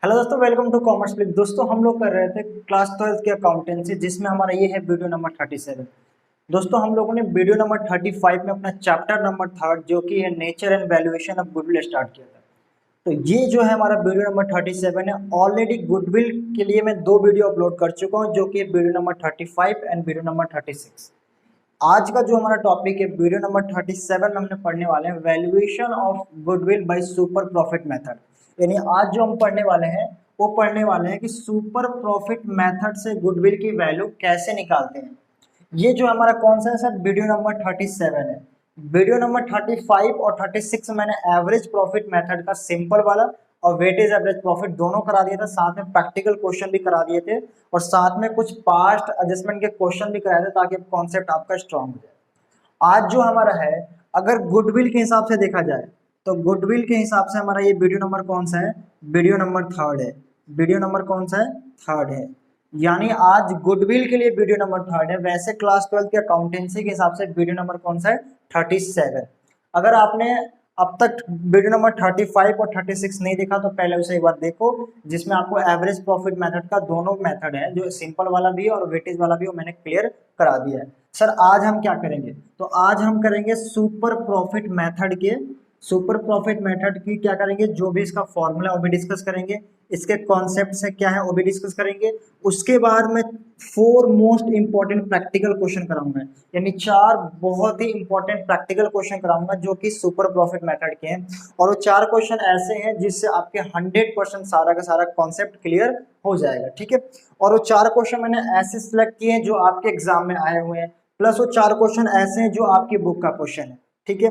Hello दोस्तों, welcome to commerce click. दोस्तों हम लोग कर रहे थे क्लास 12 की अकाउंटेंसी, जिसमें हमारा ये है वीडियो नंबर 37। दोस्तों हम लोगों ने वीडियो नंबर 35 में अपना चैप्टर नंबर 3 जो कि है nature and valuation of goodwill start किया था। तो ये जो है हमारा वीडियो नंबर 37 है। ऑलरेडी गुडविल के लिए मैं 2 वीडियो अपलोड कर चुका हूँ, जो कि video number 35 and video number 36। आज का जो हमारा टॉपिक है वीडियो नंबर 37 में हमने पढ़ने वाले हैं valuation of goodwill by super profit method. यानी आज जो हम पढ़ने वाले हैं वो पढ़ने वाले हैं कि सुपर प्रॉफिट मेथड से गुडविल की वैल्यू कैसे निकालते हैं। ये जो हमारा कौन सा है सर, वीडियो नंबर 37 है। वीडियो नंबर 35 और 36 में मैंने एवरेज प्रॉफिट मेथड का सिंपल वाला और वेटेज एवरेज प्रॉफिट दोनों करा दिया था, साथ में प्रैक्टिकल क्वेश्चन भी करा दिए थे और साथ में कुछ पास्ट एडजस्टमेंट के क्वेश्चन भी कराए थे, ताकि कॉन्सेप्ट आपका स्ट्रांग हो जाए। आज जो हमारा है, अगर गुडविल के हिसाब से देखा जाए तो गुडविल के हिसाब से हमारा ये वीडियो नंबर कौन सा है, वीडियो नंबर 3 है। वीडियो नंबर कौन सा है, 3 है। यानी आज गुडविल के लिए वीडियो नंबर 3 है। वैसे क्लास 12 के अकाउंटेंसी के हिसाब से वीडियो नंबर कौन सा है, 37। अगर आपने अब तक वीडियो नंबर 35 और 36 नहीं देखा तो पहले उसे एक बार देखो, जिसमें आपको एवरेज प्रॉफिट मेथड का दोनों मेथड है, जो सिंपल वाला भी है और वेटेज वाला भी, वो मैंने क्लियर करा दिया है। सर आज हम क्या करेंगे, तो आज हम करेंगे सुपर प्रॉफिट मेथड के, सुपर प्रॉफिट मेथड की क्या करेंगे, जो भी इसका फॉर्मूला है वो भी डिस्कस करेंगे, इसके कॉन्सेप्ट से क्या है वो भी डिस्कस करेंगे। उसके बाद में 4 मोस्ट इंपॉर्टेंट प्रैक्टिकल क्वेश्चन कराऊंगा, यानी 4 बहुत ही इंपॉर्टेंट प्रैक्टिकल क्वेश्चन कराऊंगा जो कि सुपर प्रॉफिट मेथड के हैं। और वो 4 क्वेश्चन ऐसे हैं जिससे आपके 100% सारा का सारा कॉन्सेप्ट क्लियर हो जाएगा, ठीक है। और वो 4 क्वेश्चन मैंने ऐसे सिलेक्ट किए हैं जो आपके एग्जाम में आए हुए हैं, प्लस वो 4 क्वेश्चन ऐसे हैं जो आपकी बुक का क्वेश्चन है, ठीक है।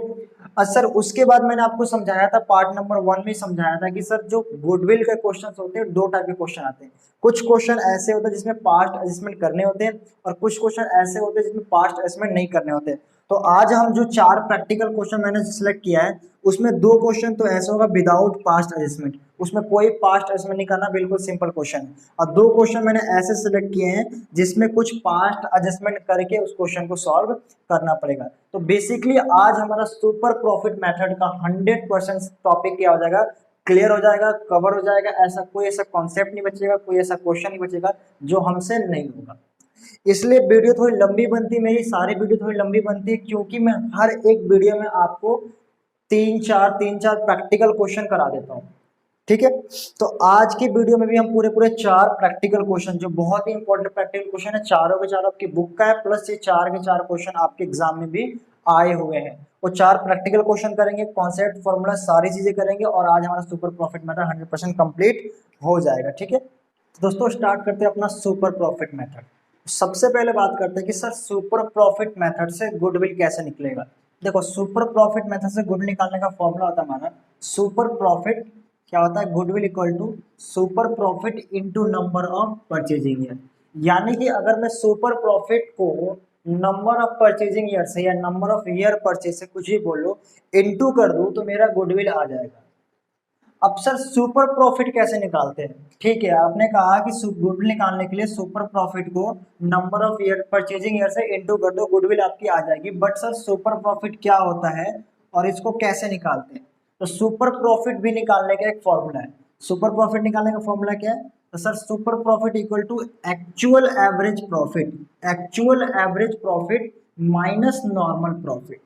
सर उसके बाद मैंने आपको समझाया था, पार्ट नंबर 1 में समझाया था कि सर जो गुडविल के क्वेश्चन होते हैं 2 टाइप के क्वेश्चन आते हैं। कुछ क्वेश्चन ऐसे होते हैं जिसमें पास्ट एडजस्टमेंट करने होते हैं और कुछ क्वेश्चन ऐसे होते हैं जिसमें पास्ट एडजस्टमेंट नहीं करने होते। तो आज हम जो 4 प्रैक्टिकल क्वेश्चन मैंने सिलेक्ट किया है, उसमें 2 क्वेश्चन तो ऐसा होगा विदाउट पास्ट एडजस्टमेंट, उसमें कोई पास्ट एडजस्टमेंट नहीं करना, बिल्कुल सिंपल क्वेश्चन है। और 2 क्वेश्चन मैंने ऐसे सिलेक्ट किए हैं जिसमें कुछ पास्ट एडजस्टमेंट करके उस क्वेश्चन को सॉल्व करना पड़ेगा। तो बेसिकली आज हमारा सुपर प्रॉफिट मेथड का 100% टॉपिक क्या हो जाएगा, क्लियर हो जाएगा, कवर हो जाएगा। ऐसा कोई ऐसा कॉन्सेप्ट नहीं बचेगा, कोई ऐसा क्वेश्चन नहीं बचेगा जो हमसे नहीं होगा। इसलिए वीडियो थोड़ी लंबी बनती है, मेरी सारी वीडियो थोड़ी लंबी बनती है, क्योंकि मैं हर एक वीडियो में आपको 3-4 प्रैक्टिकल क्वेश्चन करा देता हूँ, ठीक है। तो आज की वीडियो में भी हम पूरे पूरे 4 प्रैक्टिकल क्वेश्चन, जो बहुत ही इंपॉर्टेंट प्रैक्टिकल क्वेश्चन है, चारों के चारों आपकी बुक का है, प्लस ये 4 के 4 क्वेश्चन आपके एग्जाम में भी आए हुए हैं। वो 4 प्रैक्टिकल क्वेश्चन करेंगे, कॉन्सेप्ट फॉर्मूला सारी चीजें करेंगे, और आज हमारा सुपर प्रॉफिट मेथड 100% कंप्लीट हो जाएगा, ठीक है। तो दोस्तों स्टार्ट करते हैं अपना सुपर प्रॉफिट मेथड। सबसे पहले बात करते हैं कि सर सुपर प्रॉफिट मेथड से गुडविल कैसे निकलेगा। देखो सुपर प्रॉफिट मेथड से गुडविल निकालने का फॉर्मूला होता है हमारा, सुपर प्रॉफिट क्या होता है, goodwill equal to super profit into number of purchasing year. यानी कि अगर मैं सुपर प्रॉफिट को नंबर ऑफ परचेजिंग ईयर से या नंबर ऑफ ईयर परचेज से कुछ भी बोल लो, इनटू कर दूं तो मेरा गुडविल आ जाएगा। अब सर सुपर प्रॉफिट कैसे निकालते हैं, ठीक है। आपने कहा कि गुडविल निकालने के लिए सुपर प्रॉफिट को number of year purchasing year से इनटू कर दो, गुडविल आपकी आ जाएगी। बट सर सुपर प्रॉफिट क्या होता है और इसको कैसे निकालते हैं, तो सुपर प्रॉफिट भी निकालने का एक फॉर्मूला है। सुपर प्रॉफिट निकालने का फॉर्मूला क्या है, तो sir super profit equal to actual average profit, actual average profit minus normal profit,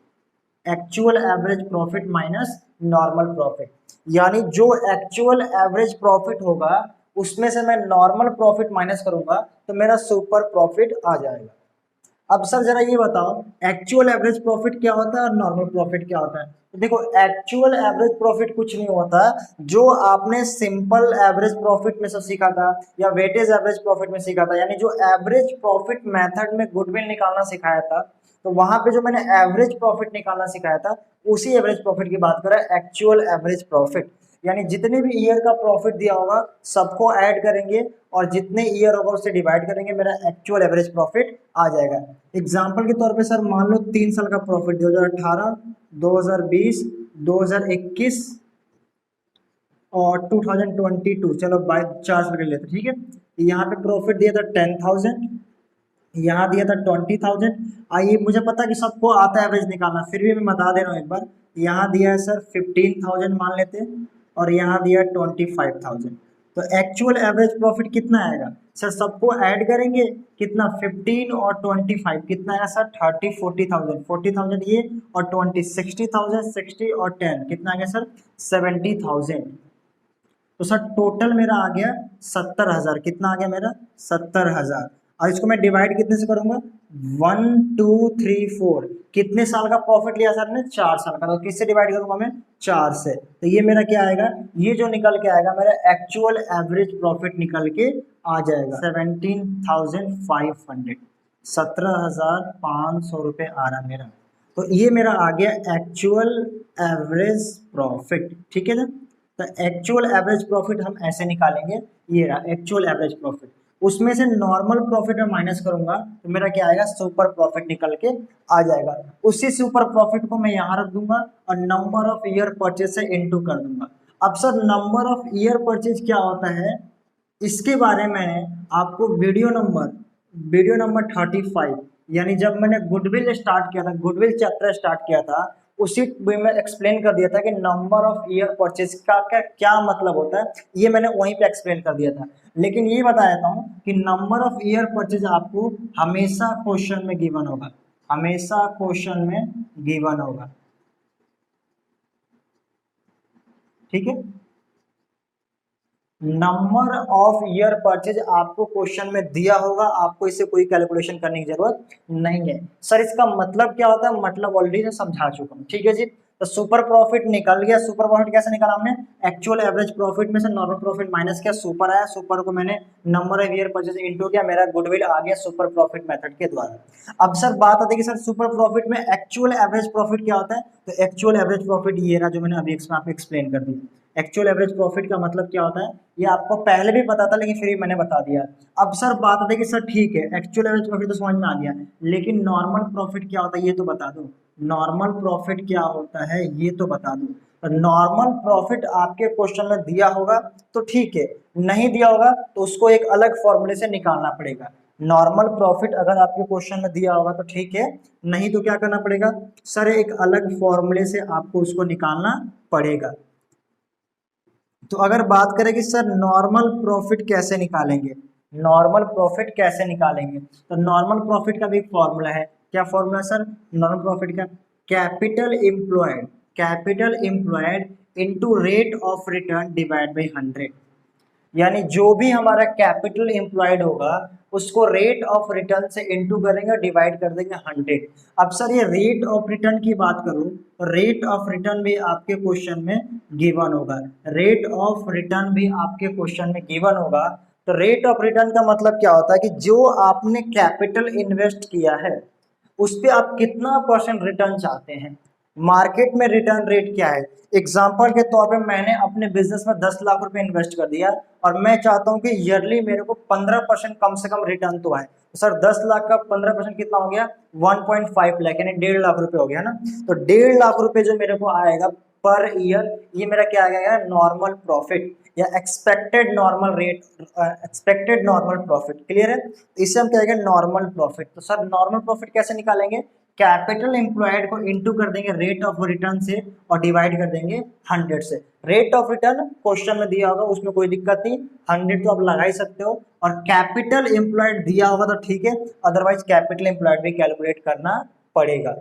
actual average profit minus normal profit. यानी जो एक्चुअल एवरेज प्रॉफिट होगा उसमें से मैं नॉर्मल प्रॉफिट माइनस करूंगा तो मेरा सुपर प्रॉफिट आ जाएगा। अब सर जरा ये बताओ एक्चुअल एवरेज प्रॉफिट क्या होता है और नॉर्मल प्रॉफिट क्या होता है। तो देखो एक्चुअल एवरेज प्रॉफिट कुछ नहीं होता, जो आपने सिंपल एवरेज प्रॉफिट में से सीखा था या वेटेज एवरेज प्रॉफिट में सीखा था, यानी जो एवरेज प्रॉफिट मेथड में गुडविल निकालना सिखाया था, तो वहां पे जो मैंने एवरेज प्रॉफिट निकालना सिखाया था उसी एवरेज प्रॉफिट की बात कर रहा है, एक्चुअल एवरेज प्रॉफिट। यानी जितने भी ईयर का प्रॉफिट दिया होगा सबको ऐड करेंगे और जितने ईयर होगा उससे डिवाइड करेंगे, मेरा एक्चुअल एवरेज प्रॉफिट आ जाएगा। एग्जांपल के तौर पे सर मान लो 3 साल का प्रॉफिट 2018, 2020, 2021 और 2022, चलो बाय 4 साल के लेते, ठीक है। यहाँ पे प्रॉफिट दिया था 10,000, यहाँ दिया था 20,000। आइए मुझे पता है कि सबको आता है एवरेज निकालना, फिर भी मैं बता दे रहा हूँ एक बार। यहाँ दिया है सर 15,000 मान लेते हैं और यहाँ दिया है 25,000। तो एक्चुअल एवरेज प्रॉफिट कितना आएगा सर, सबको ऐड करेंगे कितना 15 और 25 कितना आएगा सर 30 40,000 40,000 ये और 20 60,000 60 और 10 कितना आ गया सर 70,000। तो सर टोटल मेरा आ गया 70,000 कितना आ गया मेरा 70,000 और इसको मैं डिवाइड कितने से करूंगा 1 2 3 4 कितने साल का प्रॉफिट लिया सर ने 4 साल का, तो किससे डिवाइड करूंगा मैं 4 से, तो ये मेरा क्या आएगा ये जो निकल के आएगा मेरा एक्चुअल एवरेज प्रॉफिट निकल के आ जाएगा 17,500 17,500 रुपये आ रहा मेरा। तो ये मेरा आ गया एक्चुअल एवरेज प्रॉफिट, ठीक है ना। तो एक्चुअल एवरेज प्रॉफिट हम ऐसे निकालेंगे, ये रहा एक्चुअल एवरेज प्रॉफिट, उसमें से नॉर्मल प्रॉफिट में माइनस करूंगा तो मेरा क्या आएगा सुपर प्रॉफिट निकल के आ जाएगा। उसी सुपर प्रॉफिट को मैं यहाँ रख दूंगा और नंबर ऑफ ईयर परचेज से इनटू कर दूंगा। अब sir number of year purchase क्या होता है इसके बारे में आपको वीडियो नंबर 35 यानी जब मैंने गुडविल स्टार्ट किया था, गुडविल चैप्टर स्टार्ट किया था, उसी में एक्सप्लेन कर दिया था कि नंबर ऑफ ईयर परचेज का क्या मतलब होता है, ये मैंने वहीं पे एक्सप्लेन कर दिया था। लेकिन ये बता देता हूँ कि नंबर ऑफ ईयर परचेज आपको हमेशा क्वेश्चन में गिवन होगा, हमेशा क्वेश्चन में गिवन होगा, ठीक है। नंबर ऑफ ईयर परचेज आपको क्वेश्चन में दिया होगा, आपको इसे कोई कैलकुलेशन करने की जरूरत नहीं है। सर इसका मतलब क्या होता है, मतलब ऑलरेडी समझा चुका हूँ, ठीक है जी। तो सुपर प्रॉफिट निकल गया, सुपर प्रॉफिट कैसे निकाला हमने, एक्चुअल एवरेज प्रॉफिट में से नॉर्मल प्रॉफिट माइनस किया, सुपर आया, सुपर को मैंने number of year purchase into किया, मेरा गुडविल आ गया सुपर प्रॉफिट मेथड के द्वारा। अब सर बात आती है कि सर सुपर प्रॉफिट में एक्चुअल एवरेज प्रॉफिट क्या होता है, तो एक्चुअल एवरेज प्रॉफिट ये रहा जो मैंने अभी आपको एक्सप्लेन कर दिया। एक्चुअल एवरेज प्रॉफिट का मतलब क्या होता है ये आपको पहले भी पता था लेकिन फिर ही मैंने बता दिया। अब सर बात आती है कि सर ठीक है एक्चुअल एवरेज प्रॉफिट तो समझ में आ गया, लेकिन नॉर्मल प्रॉफिट क्या होता है ये तो बता दो, नॉर्मल प्रॉफिट क्या होता है ये तो बता दो। तो नॉर्मल प्रॉफिट आपके क्वेश्चन में दिया होगा तो ठीक है, नहीं दिया होगा तो उसको एक अलग फॉर्मूले से निकालना पड़ेगा। नॉर्मल प्रॉफिट अगर आपके क्वेश्चन में दिया होगा तो ठीक है, नहीं तो क्या करना पड़ेगा सर एक अलग फॉर्मूले से आपको उसको निकालना पड़ेगा। तो अगर बात करें कि सर नॉर्मल प्रॉफिट कैसे निकालेंगे, नॉर्मल प्रॉफिट कैसे निकालेंगे, तो नॉर्मल प्रॉफिट का भी एक फॉर्मूला है। क्या फॉर्मूला सर नॉर्मल प्रॉफिट का, capital employed into rate of return divide by 100, यानी जो भी हमारा कैपिटल एम्प्लॉयड होगा उसको रेट ऑफ रिटर्न से इनटू करेंगे, डिवाइड कर देंगे 100। अब सर ये रेट ऑफ रिटर्न की बात करूं तो रेट ऑफ रिटर्न भी आपके क्वेश्चन में गिवन होगा, रेट ऑफ रिटर्न भी आपके क्वेश्चन में गिवन होगा। तो रेट ऑफ रिटर्न का मतलब क्या होता है कि जो आपने कैपिटल इन्वेस्ट किया है उस पर आप कितना परसेंट रिटर्न चाहते हैं। मार्केट में रिटर्न रेट क्या है, एग्जाम्पल के तौर पे मैंने अपने बिजनेस में 10 लाख रुपए इन्वेस्ट कर दिया और मैं चाहता हूं कि ईयरली मेरे को 15% कम से कम रिटर्न तो आए, तो सर 10 लाख का 15% कितना हो गया 1.5 लाख यानी 1.5 लाख रुपए हो गया ना। तो 1.5 लाख रुपए जो मेरे को आएगा पर ईयर, ये मेरा क्या आ गया नॉर्मल प्रॉफिट या expected normal rate, expected normal profit, clear है। इससे हम क्या कहेंगे नॉर्मल प्रॉफिट। तो सर नॉर्मल प्रॉफिट कैसे निकालेंगे, कैपिटल एम्प्लॉयड को इनटू कर देंगे रेट ऑफ रिटर्न से और डिवाइड कर देंगे 100 से। रेट ऑफ रिटर्न क्वेश्चन में दिया होगा उसमें कोई दिक्कत नहीं, 100 तो आप लगा ही सकते हो, और कैपिटल एम्प्लॉयड दिया होगा तो ठीक है, अदरवाइज कैपिटल एम्प्लॉयड भी कैलकुलेट करना पड़ेगा,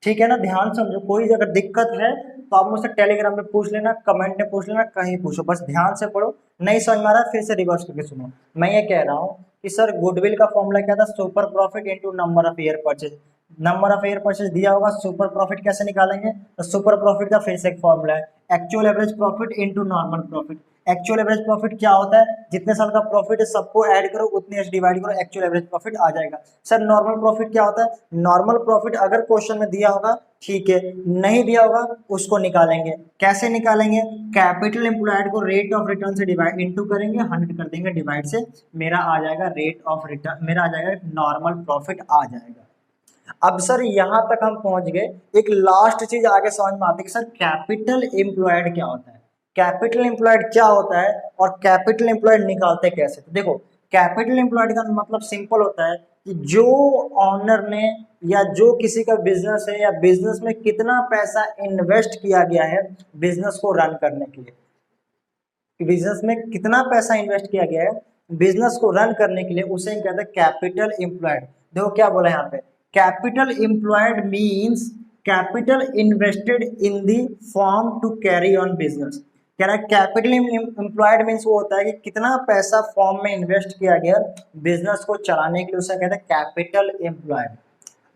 ठीक है ना। ध्यान समझो, कोई अगर दिक्कत है तो आप मुझसे टेलीग्राम में पूछ लेना, कमेंट में पूछ लेना, कहीं पूछो, बस ध्यान से पढ़ो। नहीं समझ में आ रहा फिर से रिवर्स करके सुनो। मैं ये कह रहा हूँ कि सर गुडविल का फॉर्मूला क्या था, super profit into number of year purchase. Number of year purchase दिया होगा, सुपर प्रॉफिट कैसे निकालेंगे, तो सुपर प्रॉफिट का फिर से एक फॉर्मूला है actual average profit into normal profit. Actual average profit क्या होता है, जितने साल का प्रॉफिट है सबको ऐड करो उतने डिवाइड करो, एक्चुअल एवरेज प्रॉफिट आ जाएगा। सर नॉर्मल प्रॉफिट क्या होता है, नॉर्मल प्रॉफिट अगर क्वेश्चन में दिया होगा ठीक है, नहीं दिया होगा उसको निकालेंगे। कैसे निकालेंगे, कैपिटल एम्प्लॉयड को रेट ऑफ रिटर्न से डिवाइड इनटू करेंगे, 100 कर देंगे डिवाइड से, मेरा आ जाएगा रेट ऑफ रिटर्न, मेरा आ जाएगा नॉर्मल प्रॉफिट आ जाएगा। अब सर यहां तक हम पहुंच गए, एक लास्ट चीज आगे समझ में आती है कि सर कैपिटल एम्प्लॉयड क्या होता है, कैपिटल एम्प्लॉयड क्या होता है और कैपिटल एम्प्लॉयड निकालते कैसे। तो देखो कैपिटल एम्प्लॉयड का मतलब सिंपल होता है कि जो ऑनर ने या जो किसी का बिजनेस है या बिजनेस में कितना पैसा इन्वेस्ट किया गया है बिजनेस को रन करने के लिए, कि बिजनेस में कितना पैसा इन्वेस्ट किया गया है बिजनेस को रन करने के लिए, उसे कहते हैं कैपिटल एम्प्लॉयड। देखो क्या बोला है यहाँ पे, capital employed means capital invested in the form to carry on business. कह रहा है कैपिटल एम्प्लॉयड मीन्स वो होता है कि कितना पैसा फॉर्म में इन्वेस्ट किया गया बिजनेस को चलाने के लिए, उसे कहते हैं कैपिटल एम्प्लॉयड।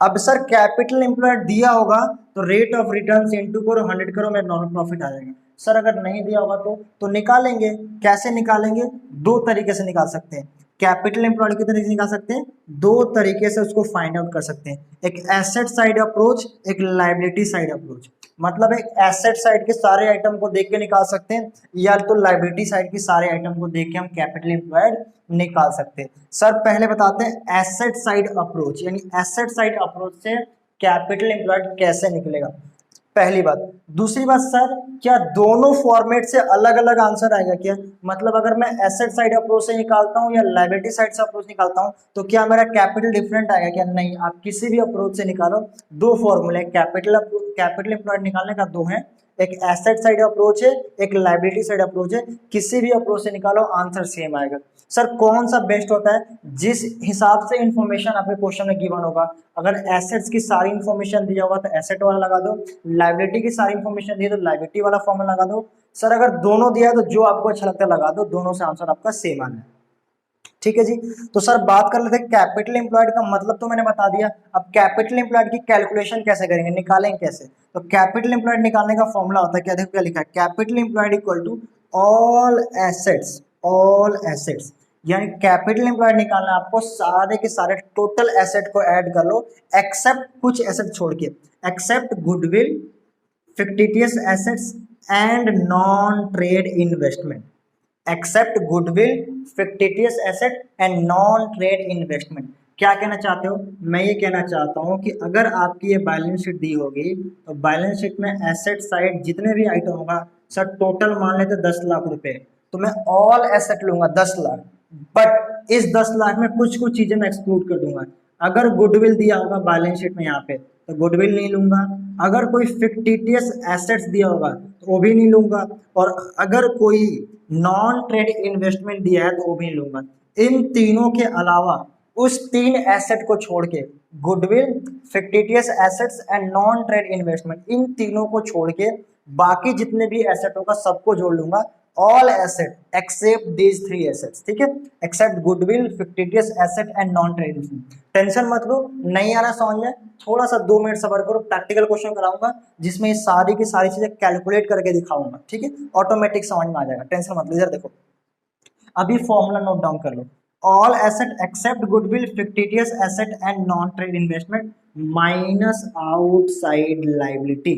अब सर कैपिटल एम्प्लॉयड दिया होगा तो रेट ऑफ रिटर्न इनटू करो 100 करो, मेरा नॉर्मल प्रॉफिट आ जाएगा। सर अगर नहीं दिया होगा तो निकालेंगे। कैसे निकालेंगे? दो तरीके से निकाल सकते हैं। कैपिटल एम्प्लॉयड की तरीके से निकाल सकते हैं, दो तरीके से उसको फाइंड आउट कर सकते हैं, एक एसेट साइड अप्रोच, एक लाइबिलिटी साइड अप्रोच। मतलब एक एसेट साइड के सारे आइटम को देख के निकाल सकते हैं, या तो लाइबिलिटी साइड के सारे आइटम को देख के हम कैपिटल एम्प्लॉयड निकाल सकते हैं। सर पहले बताते हैं एसेट साइड अप्रोच, यानी एसेट साइड अप्रोच से कैपिटल एम्प्लॉयड कैसे निकलेगा, पहली बात। दूसरी बात सर, क्या दोनों फॉर्मेट से अलग अलग आंसर आएगा क्या? मतलब अगर मैं एसेट साइड अप्रोच से निकालता हूं या लायबिलिटी साइड से अप्रोच निकालता हूं तो क्या मेरा कैपिटल डिफरेंट आएगा क्या? नहीं, आप किसी भी अप्रोच से निकालो, दो फॉर्मूले कैपिटल एम्प्लॉयड निकालने का दो है, एक एसेट साइड अप्रोच है, एक लायबिलिटी साइड अप्रोच है। किसी भी अप्रोच से निकालो आंसर सेम आएगा। सर कौन सा बेस्ट होता है? जिस हिसाब से इंफॉर्मेशन आपके क्वेश्चन में गिवन होगा, अगर एसेट्स की सारी इंफॉर्मेशन दिया होगा तो एसेट वाला लगा दो, लायबिलिटी की सारी इंफॉर्मेशन दी तो लायबिलिटी वाला फॉर्मूला लगा दो। सर अगर दोनों दिया तो जो आपको अच्छा लगता है लगा दो, दोनों से आंसर आपका सेम आना है। ठीक है जी। तो सर बात कर लेते हैं कैपिटल एम्प्लॉयड का मतलब तो मैंने बता दिया। अब कैपिटल एम्प्लॉयड की कैलकुलेशन कैसे करेंगे, निकालेंगे कैसे? तो कैपिटल एम्प्लॉयड निकालने का फॉर्मूला होता है क्या? देखो क्या लिखा है, capital employed equal to all assets, यानी कैपिटल एम्प्लॉयड निकालना आपको सारे के सारे टोटल एसेट को ऐड कर लो, एक्सेप्ट कुछ एसेट छोड़ के, except goodwill, fictitious assets and non trade investment, except goodwill, fictitious asset and non trade investment. क्या कहना चाहते हो? मैं ये कहना चाहता हूँ कि अगर आपकी ये बैलेंस शीट दी होगी तो बैलेंस शीट में एसेट साइड जितने भी आइटम होगा, सर टोटल मान लेते 10 लाख रुपए, तो मैं ऑल एसेट लूंगा 10 लाख, बट इस 10 लाख में कुछ कुछ चीजें मैं एक्सक्लूड कर दूंगा। अगर गुडविल दिया होगा बैलेंस शीट में यहाँ पे तो गुडविल नहीं लूंगा, अगर कोई फिक्टिटियस एसेट्स दिया होगा तो वो भी नहीं लूंगा, और अगर कोई नॉन ट्रेड इन्वेस्टमेंट दिया है तो वो भी लूंगा। इन तीनों के अलावा उस तीन एसेट को छोड़ के, goodwill, fictitious assets and non trade investment, इन तीनों को छोड़ के बाकी जितने भी एसेट होगा सबको जोड़ लूंगा, all asset except these three assets. ठीक है, except goodwill, fictitious asset and non trade investment. Tension मत लो, नहीं आ रहा समझ में, थोड़ा सा 2 मिनट सबर करो, प्रैक्टिकल क्वेश्चन कराऊंगा जिसमें ये सारी की सारी चीजें कैलकुलेट करके दिखाऊंगा। ठीक है, ऑटोमेटिक समझ में आ जाएगा, टेंशन मत लो। इधर देखो, अभी फॉर्मूला नोट डाउन कर लो, all asset except goodwill, fictitious asset and non trade investment minus outside liability.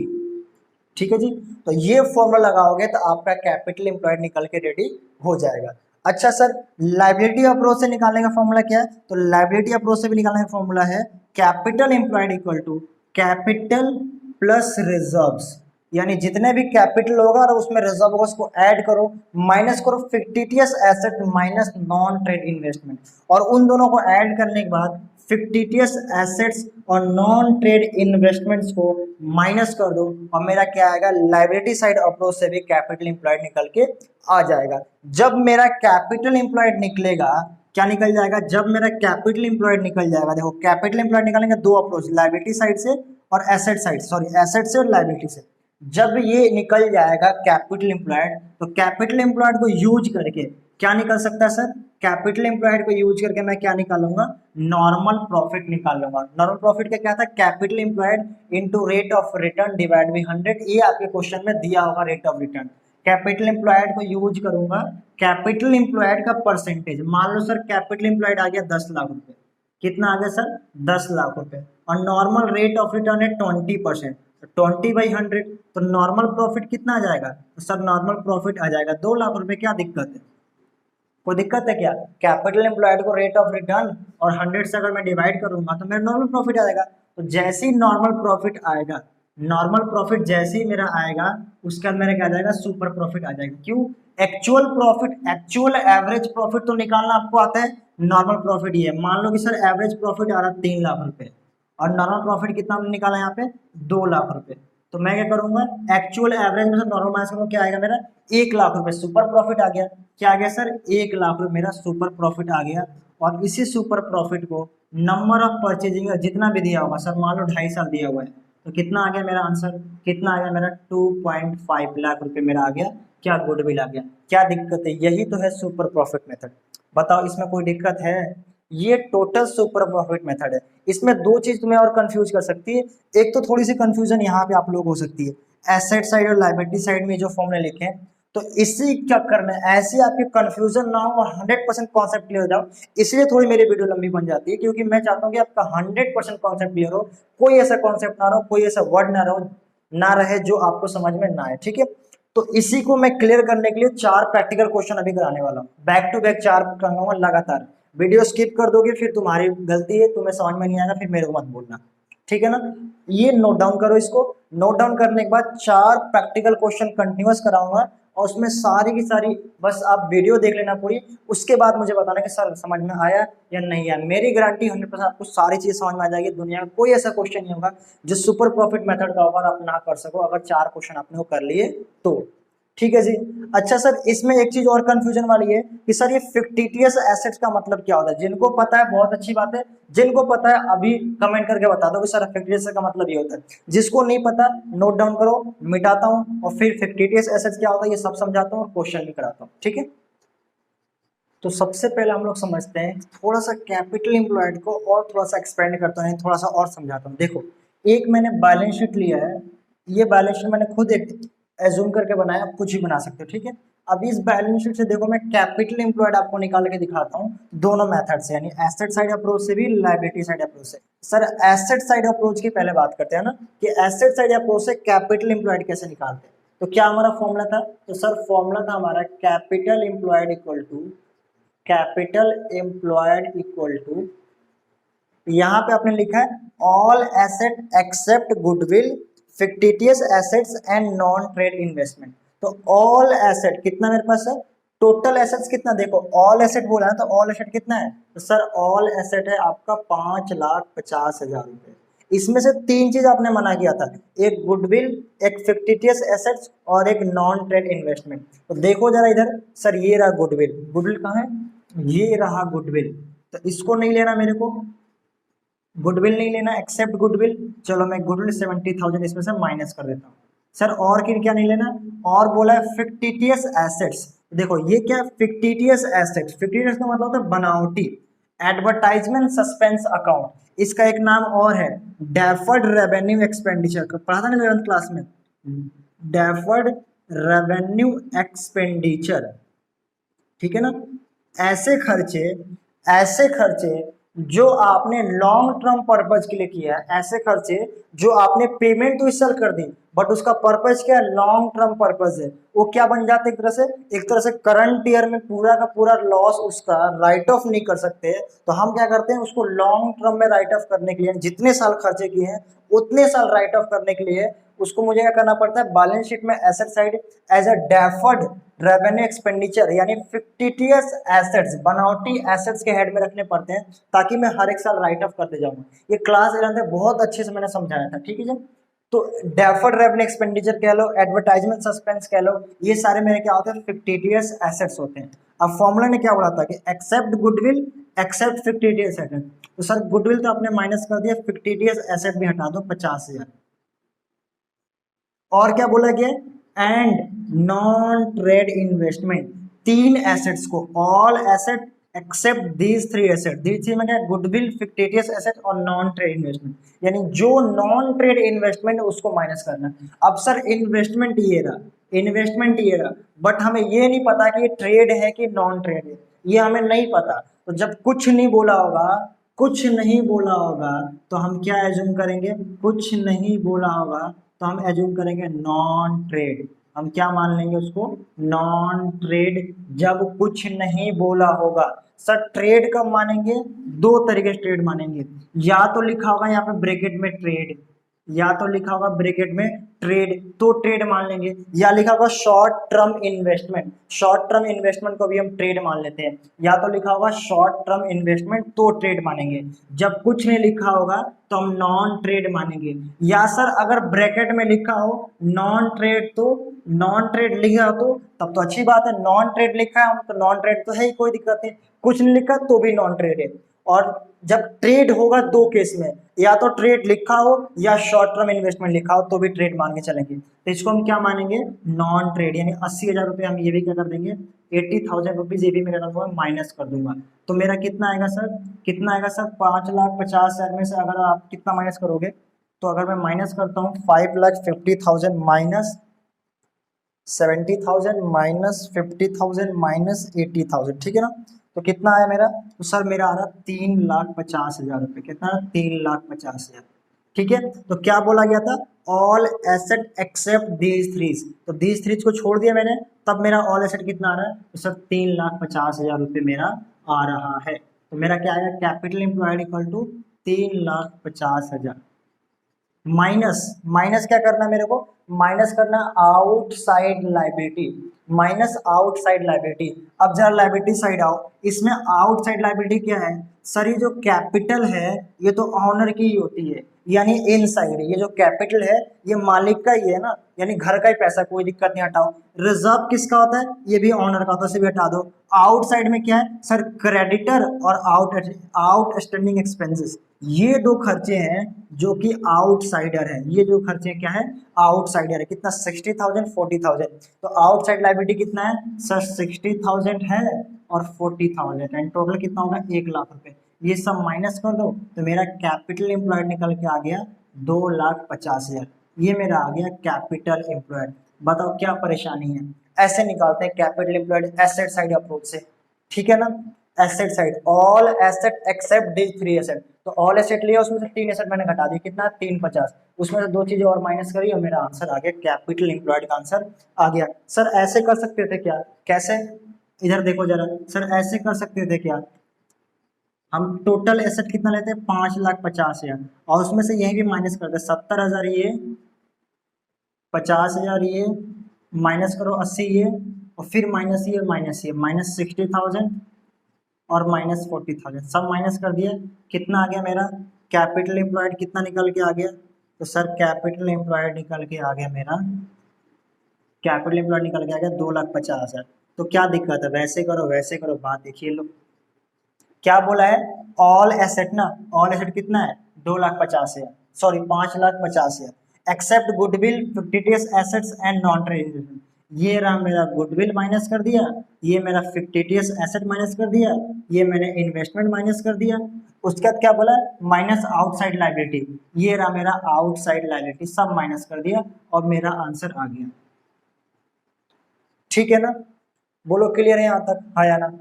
ठीक है जी, तो ये फॉर्मूला लगाओगे तो आपका कैपिटल एम्प्लॉयड निकल के रेडी हो जाएगा। अच्छा सर, लायबिलिटी अप्रोच से निकालने का फॉर्मूला क्या है? तो लायबिलिटी अप्रोच से भी निकालने का फॉर्मूला है capital employed equal to capital plus reserves, यानी जितने भी कैपिटल होगा और उसमें रिजर्व होगा उसको ऐड करो, माइनस करो fictitious asset minus non trade investment, और उन दोनों को ऐड करने के बाद फिक्टिटियस एसेट्स और नॉन ट्रेड इन्वेस्टमेंट्स को माइनस कर दो, और मेरा क्या आएगा, लायबिलिटी साइड अप्रोच से भी कैपिटल एम्प्लॉयड निकल के आ जाएगा। जब मेरा कैपिटल एम्प्लॉयड निकलेगा, क्या निकल जाएगा? जब मेरा कैपिटल एम्प्लॉयड निकल जाएगा, देखो कैपिटल एम्प्लॉयड निकालने के दो अप्रोच, लायबिलिटी साइड से और एसेट साइड, सॉरी एसेट से और लायबिलिटी से। जब ये निकल जाएगा कैपिटल एम्प्लॉयड, तो कैपिटल एम्प्लॉयड को यूज करके क्या निकल सकता है सर? कैपिटल एम्प्लॉयड को यूज करके मैं क्या निकालूंगा? नॉर्मल प्रॉफिट निकाल लूंगा। नॉर्मल प्रॉफिट का क्या था? Capital employed into rate of return divide by 100, ये आपके क्वेश्चन में दिया होगा rate of return. Capital employed को यूज करूंगा, कैपिटल एम्प्लॉयड का परसेंटेज, मान लो सर कैपिटल एम्प्लॉयड आ गया 10 लाख रुपए, कितना आ गया सर? 10 लाख रुपए, और नॉर्मल रेट ऑफ रिटर्न है 20%, 20/100, तो नॉर्मल प्रॉफिट कितना आ जाएगा? तो सर नॉर्मल प्रॉफिट आ जाएगा 2 लाख रुपए। क्या दिक्कत है? कोई दिक्कत है क्या? कैपिटल एम्प्लॉयड को रेट ऑफ रिटर्न और 100 से अगर मैं डिवाइड करूंगा तो मेरा नॉर्मल प्रॉफिट आ जाएगा। तो जैसे ही नॉर्मल प्रॉफिट आएगा, नॉर्मल प्रॉफिट जैसे ही मेरा आएगा, उसके बाद मेरा क्या आ जाएगा? सुपर प्रॉफिट आ जाएगा। क्यों? Actual profit, actual average profit तो निकालना आपको आता है, नॉर्मल प्रॉफिट ये है। मान लो कि सर एवरेज प्रॉफिट आ रहा है 3 लाख रुपए और नॉर्मल प्रॉफिट कितना हमने निकाला यहाँ पे? 2 लाख रुपए। तो मैं क्या करूंगा, एक्चुअल एवरेज में से नॉर्मल माइनस करूंगा, क्या आएगा मेरा 1 लाख रुपए सुपर प्रॉफिट आ गया। क्या आ गया सर, 1 लाख रुपए मेरा सुपर प्रॉफिट आ गया। और इसी सुपर प्रॉफिट को नंबर ऑफ परचेजिंग जितना भी दिया होगा सर, मान लो 2.5 साल दिया हुआ है, तो कितना आ गया मेरा आंसर, कितना आ गया मेरा 2.5 लाख रुपए मेरा आ गया। क्या गुडविल आ गया। क्या दिक्कत है, यही तो है सुपर प्रॉफिट मेथड। बताओ इसमें कोई दिक्कत है। ये टोटल सुपर प्रॉफिट मेथड है। इसमें दो चीज तुम्हें और कंफ्यूज कर सकती है। एक तो थोड़ी सी कंफ्यूजन यहाँ पे आप लोग हो सकती है, एसेट साइड और लायबिलिटी साइड में जो फॉर्मूले लिखे हैं, तो इसी चक्कर में ऐसे आपके कंफ्यूजन ना हो और 100% कॉन्सेप्ट क्लियर हो जाओ, इसलिए थोड़ी मेरी वीडियो लंबी बन जाती है, क्योंकि मैं चाहता हूँ कि आपका 100% कॉन्सेप्ट क्लियर हो, कोई ऐसा कॉन्सेप्ट ना रहो, कोई ऐसा वर्ड ना रहे जो आपको समझ में ना आए, ठीक है। तो इसी को मैं क्लियर करने के लिए 4 प्रैक्टिकल क्वेश्चन अभी कराने वाला हूँ, बैक टू बैक 4 कराऊंगा लगातार। वीडियो स्किप कर दोगे फिर तुम्हारी गलती है, तुम्हें समझ में नहीं आएगा, फिर मेरे को मत बोलना, ठीक है ना। ये नोट डाउन करो, इसको नोट डाउन करने के बाद 4 प्रैक्टिकल क्वेश्चन कंटिन्यूअस कराऊंगा, और उसमें सारी की सारी बस आप वीडियो देख लेना पूरी, उसके बाद मुझे बताना कि सर समझ में आया या नहीं आया। मेरी गारंटी 100% आपको सारी चीज समझ में आ जाएगी। दुनिया में कोई ऐसा क्वेश्चन नहीं होगा जो सुपर प्रॉफिट मेथड का होगा आप ना कर सको, अगर 4 क्वेश्चन आपने वो कर लिए तो, ठीक है जी। अच्छा सर, इसमें एक चीज और कंफ्यूजन वाली है कि सर ये फिक्टिटियस एसेट्स का मतलब क्या होता है। जिनको पता है बहुत अच्छी बात है, जिनको पता है अभी कमेंट करके बता दो कि सर फिक्टिटियस का मतलब ये होता है। जिसको नहीं पता नोट डाउन करो, मिटाता हूं और फिर फिक्टिटियस एसेट्स क्या होता है ये सब समझाता हूँ और क्वेश्चन भी कराता हूँ, ठीक है। तो सबसे पहले हम लोग समझते हैं थोड़ा सा कैपिटल एम्प्लॉयड को, और थोड़ा सा एक्सपेंड करता हूँ, थोड़ा सा और समझाता हूँ। देखो, एक मैंने बैलेंस शीट लिया है, ये बैलेंस शीट मैंने खुद एक एज्यूम करके बनाया, आप कुछ भी बना सकते हो, ठीक है। अब इस बैलेंस शीट से देखो मैं कैपिटल एम्प्लॉयड आपको निकाल के दिखाता हूँ दोनों मेथड से, यानी एसेट साइड अप्रोच से भी लायबिलिटी साइड अप्रोच से। सर एसेट साइड अप्रोच की पहले बात करते हैं ना, कि एसेट साइड अप्रोच से कैपिटल एम्प्लॉयड कैसे निकालते हैं। तो क्या हमारा फॉर्मूला था, तो सर फॉर्मूला था हमारा capital employed equal to capital employed equal to, यहां पे आपने लिखा है all asset except goodwill fictitious assets and non trade investment. तो ऑल एसेट कितना मेरे पास है, टोटल एसेट्स कितना, देखो ऑल एसेट बोला है तो ऑल एसेट कितना है, तो सर ऑल एसेट है आपका 5,50,000 रुपए। इसमें से 3 चीज आपने मना किया था, एक गुडविल, एक फिक्टिटियस एसेट्स और एक नॉन ट्रेड इन्वेस्टमेंट। तो देखो जरा इधर, सर ये रहा गुडविल, गुडविल कहाँ है, ये रहा गुडविल, तो इसको नहीं लेना मेरे को, गुडविल नहीं लेना, एक्सेप्ट गुडविल। चलो मैं गुडविल 70,000 इसमें से माइनस कर देता हूँ। सर और क्या नहीं लेना, और बोला है फिक्टिटियस एसेट्स। देखो ये क्या, फिक्टिटियस एसेट्स, फिक्टिटियस का मतलब होता है बनावटी। एडवर्टाइजमेंट सस्पेंस अकाउंट, इसका एक नाम और है डेफर्ड रेवेन्यू एक्सपेंडिचर, पढ़ा था ना 11th क्लास में, डेफर्ड रेवेन्यू एक्सपेंडिचर, ठीक है ना। ऐसे खर्चे, ऐसे खर्चे जो आपने लॉन्ग टर्म पर्पज के लिए किया है, ऐसे खर्चे जो आपने पेमेंट तो इस साल कर दी बट उसका पर्पज क्या है, लॉन्ग टर्म पर्पज है, वो क्या बन जाते हैं एक तरह से करंट ईयर में पूरा का पूरा लॉस उसका राइट ऑफ नहीं कर सकते, तो हम क्या करते हैं उसको लॉन्ग टर्म में राइट ऑफ करने के लिए, जितने साल खर्चे किए हैं उतने साल राइट ऑफ करने के लिए उसको मुझे क्या करना पड़ता है, बैलेंस शीट में asset side as a deferred revenue expenditure यानी फिक्टिटियस एसेट्स, बनावटी एसेट्स के हेड में रखने पड़ते हैं, ताकि मैं हर एक साल राइट ऑफ करते जाऊंगा। ये क्लास 11 में बहुत अच्छे से मैंने समझाया था, ठीक है जी। तो डेफर्ड रेवेन्यू एक्सपेंडिचर कह लो, एडवर्टाइजमेंट सस्पेंस कह लो, ये सारे मेरे क्या होते हैं, फिक्टिटियस एसेट्स होते हैं। अब फॉर्मूला ने क्या बोला था कि except goodwill except fictitious asset, तो सर गुडविल तो आपने माइनस कर दिया, फिक्टिटियस एसेट भी हटा दो 50,000। और क्या बोला गया, and non trade investment, 3 assets को, all asset except these 3 asset, these 3 में क्या, गुडविल फिक्टिटियस एसेट और नॉन ट्रेड इन्वेस्टमेंट, यानी जो नॉन ट्रेड इन्वेस्टमेंट उसको माइनस करना। अब सर इन्वेस्टमेंट ये रहा, इन्वेस्टमेंट ये रहा, बट हमें ये नहीं पता कि ये ट्रेड है कि नॉन ट्रेड है, ये हमें नहीं पता। तो जब कुछ नहीं बोला होगा, कुछ नहीं बोला होगा तो हम क्या एज्यूम करेंगे, कुछ नहीं बोला होगा तो हम एज्यूम करेंगे नॉन ट्रेड, हम क्या मान लेंगे उसको, नॉन ट्रेड, जब कुछ नहीं बोला होगा। सर ट्रेड कब मानेंगे, 2 तरीके से ट्रेड मानेंगे, या तो लिखा होगा यहाँ पे ब्रैकेट में ट्रेड, या तो लिखा होगा ब्रैकेट में ट्रेड, तो ट्रेड मान लेंगे, या लिखा होगा short term investment, short term investment को भी हम ट्रेड मान लेते हैं, या तो लिखा होगा शॉर्ट टर्म इन्वेस्टमेंट तो ट्रेड मानेंगे। जब कुछ नहीं लिखा होगा तो हम नॉन ट्रेड मानेंगे। या सर अगर ब्रैकेट में लिखा हो नॉन ट्रेड, तो नॉन ट्रेड लिखा हो तो तब तो अच्छी बात है, नॉन ट्रेड लिखा है हम तो नॉन ट्रेड तो है ही, कोई दिक्कत नहीं। कुछ नहीं लिखा तो भी नॉन ट्रेड है। और जब ट्रेड होगा दो केस में, या तो ट्रेड लिखा हो या शॉर्ट टर्म इन्वेस्टमेंट लिखा हो तो भी ट्रेड मान के चलेंगे। तो इसको हम क्या मानेंगे, नॉन ट्रेड, यानी 80,000 रुपये हम ये भी क्या कर देंगे, 80,000 रुपीज ये भी मेरा कर दूंगा माइनस कर दूंगा। तो मेरा कितना आएगा सर, कितना आएगा सर, 5,50,000 में से अगर आप कितना माइनस करोगे, तो अगर मैं माइनस करता हूँ 5,50,000 माइनस 70,000 माइनस 50,000 माइनस 80,000, ठीक है ना। तो कितना आया मेरा, तो सर मेरा आ रहा 3,50,000 रुपये, कितना, 3,50,000, ठीक है। तो क्या बोला गया था, all asset except these threes, तो दीज थ्रीज को छोड़ दिया मैंने, तब मेरा ऑल एसेट कितना आ रहा है, तो सर 3,50,000 रुपये मेरा आ रहा है। तो मेरा क्या आएगा, capital employed equal to 3,50,000 minus, minus क्या करना है मेरे को, माइनस करना outside liability, minus outside liability. अब जरा लाइबिलिटी साइड आओ, इसमें आउटसाइड लाइबिलिटी क्या है सर, ये जो कैपिटल है ये तो ऑनर की ही होती है, यानी इन साइड ये जो कैपिटल है ये मालिक का ही है ना, यानी घर का ही पैसा, कोई दिक्कत नहीं, हटाओ। रिजर्व किसका होता है, ये भी ऑनर का होता है, इसे भी हटा दो। आउटसाइड में क्या है सर, क्रेडिटर और आउट स्टैंडिंग एक्सपेंसेस, ये दो खर्चे हैं जो कि आउटसाइडर है, ये जो खर्चे क्या है आउटसाइडर है। कितना, 60,000 40,000, तो आउटसाइड लायबिलिटी कितना है सर, 60,000 है और 40,000 एंड टोटल कितना होगा, 1,00,000 रुपए। ये सब माइनस कर दो तो मेरा कैपिटल एम्प्लॉयड निकल के आ गया 2,50,000, ये मेरा आ गया कैपिटल एम्प्लॉयड। बताओ क्या परेशानी है, ऐसे निकालते हैं capital employed asset side approach से, ठीक है ना। Asset side, all asset except this three asset, तो ऑल एसेट लिया उसमें से 3 एसेट मैंने घटा दिया, कितना, 350, उसमें से 2 चीजें और माइनस करी और मेरा आंसर आ गया, कैपिटल एम्प्लॉयड का आंसर आ गया। सर ऐसे कर सकते थे क्या, कैसे, इधर देखो जरा, सर ऐसे कर सकते थे क्या, हम टोटल एसेट कितना लेते हैं, 5,50,000 और उसमें से यही भी माइनस करते 70,000 ये, 50,000 ये, माइनस करो 80 ये, और फिर माइनस ये माइनस 60,000 और माइनस 40,000, सब माइनस कर दिया, कितना आ गया मेरा कैपिटल एम्प्लॉयड, कितना निकल के आ गया, तो सर कैपिटल एम्प्लॉयड निकल के आ गया मेरा, कैपिटल एम्प्लॉयड निकल के आ गया 2,50,000। तो क्या दिक्कत है, वैसे करो, बात देखिए लो क्या बोला है, ऑल एसेट ना, ऑल एसेट कितना है 2,50,000, sorry 5,50,000 except goodwill fictitious assets and non trade, ये रहा मेरा गुडविल माइनस कर दिया, ये मेरा फिक्टिटियस एसेट माइनस कर दिया, ये मैंने इन्वेस्टमेंट माइनस कर दिया, उसके बाद क्या बोला, माइनस आउटसाइड लायबिलिटी, ये रहा मेरा आउटसाइड लायबिलिटी, सब माइनस कर दिया और मेरा आंसर आ गया, ठीक है ना। बोलो क्लियर है यहाँ तक, हाँ या ना।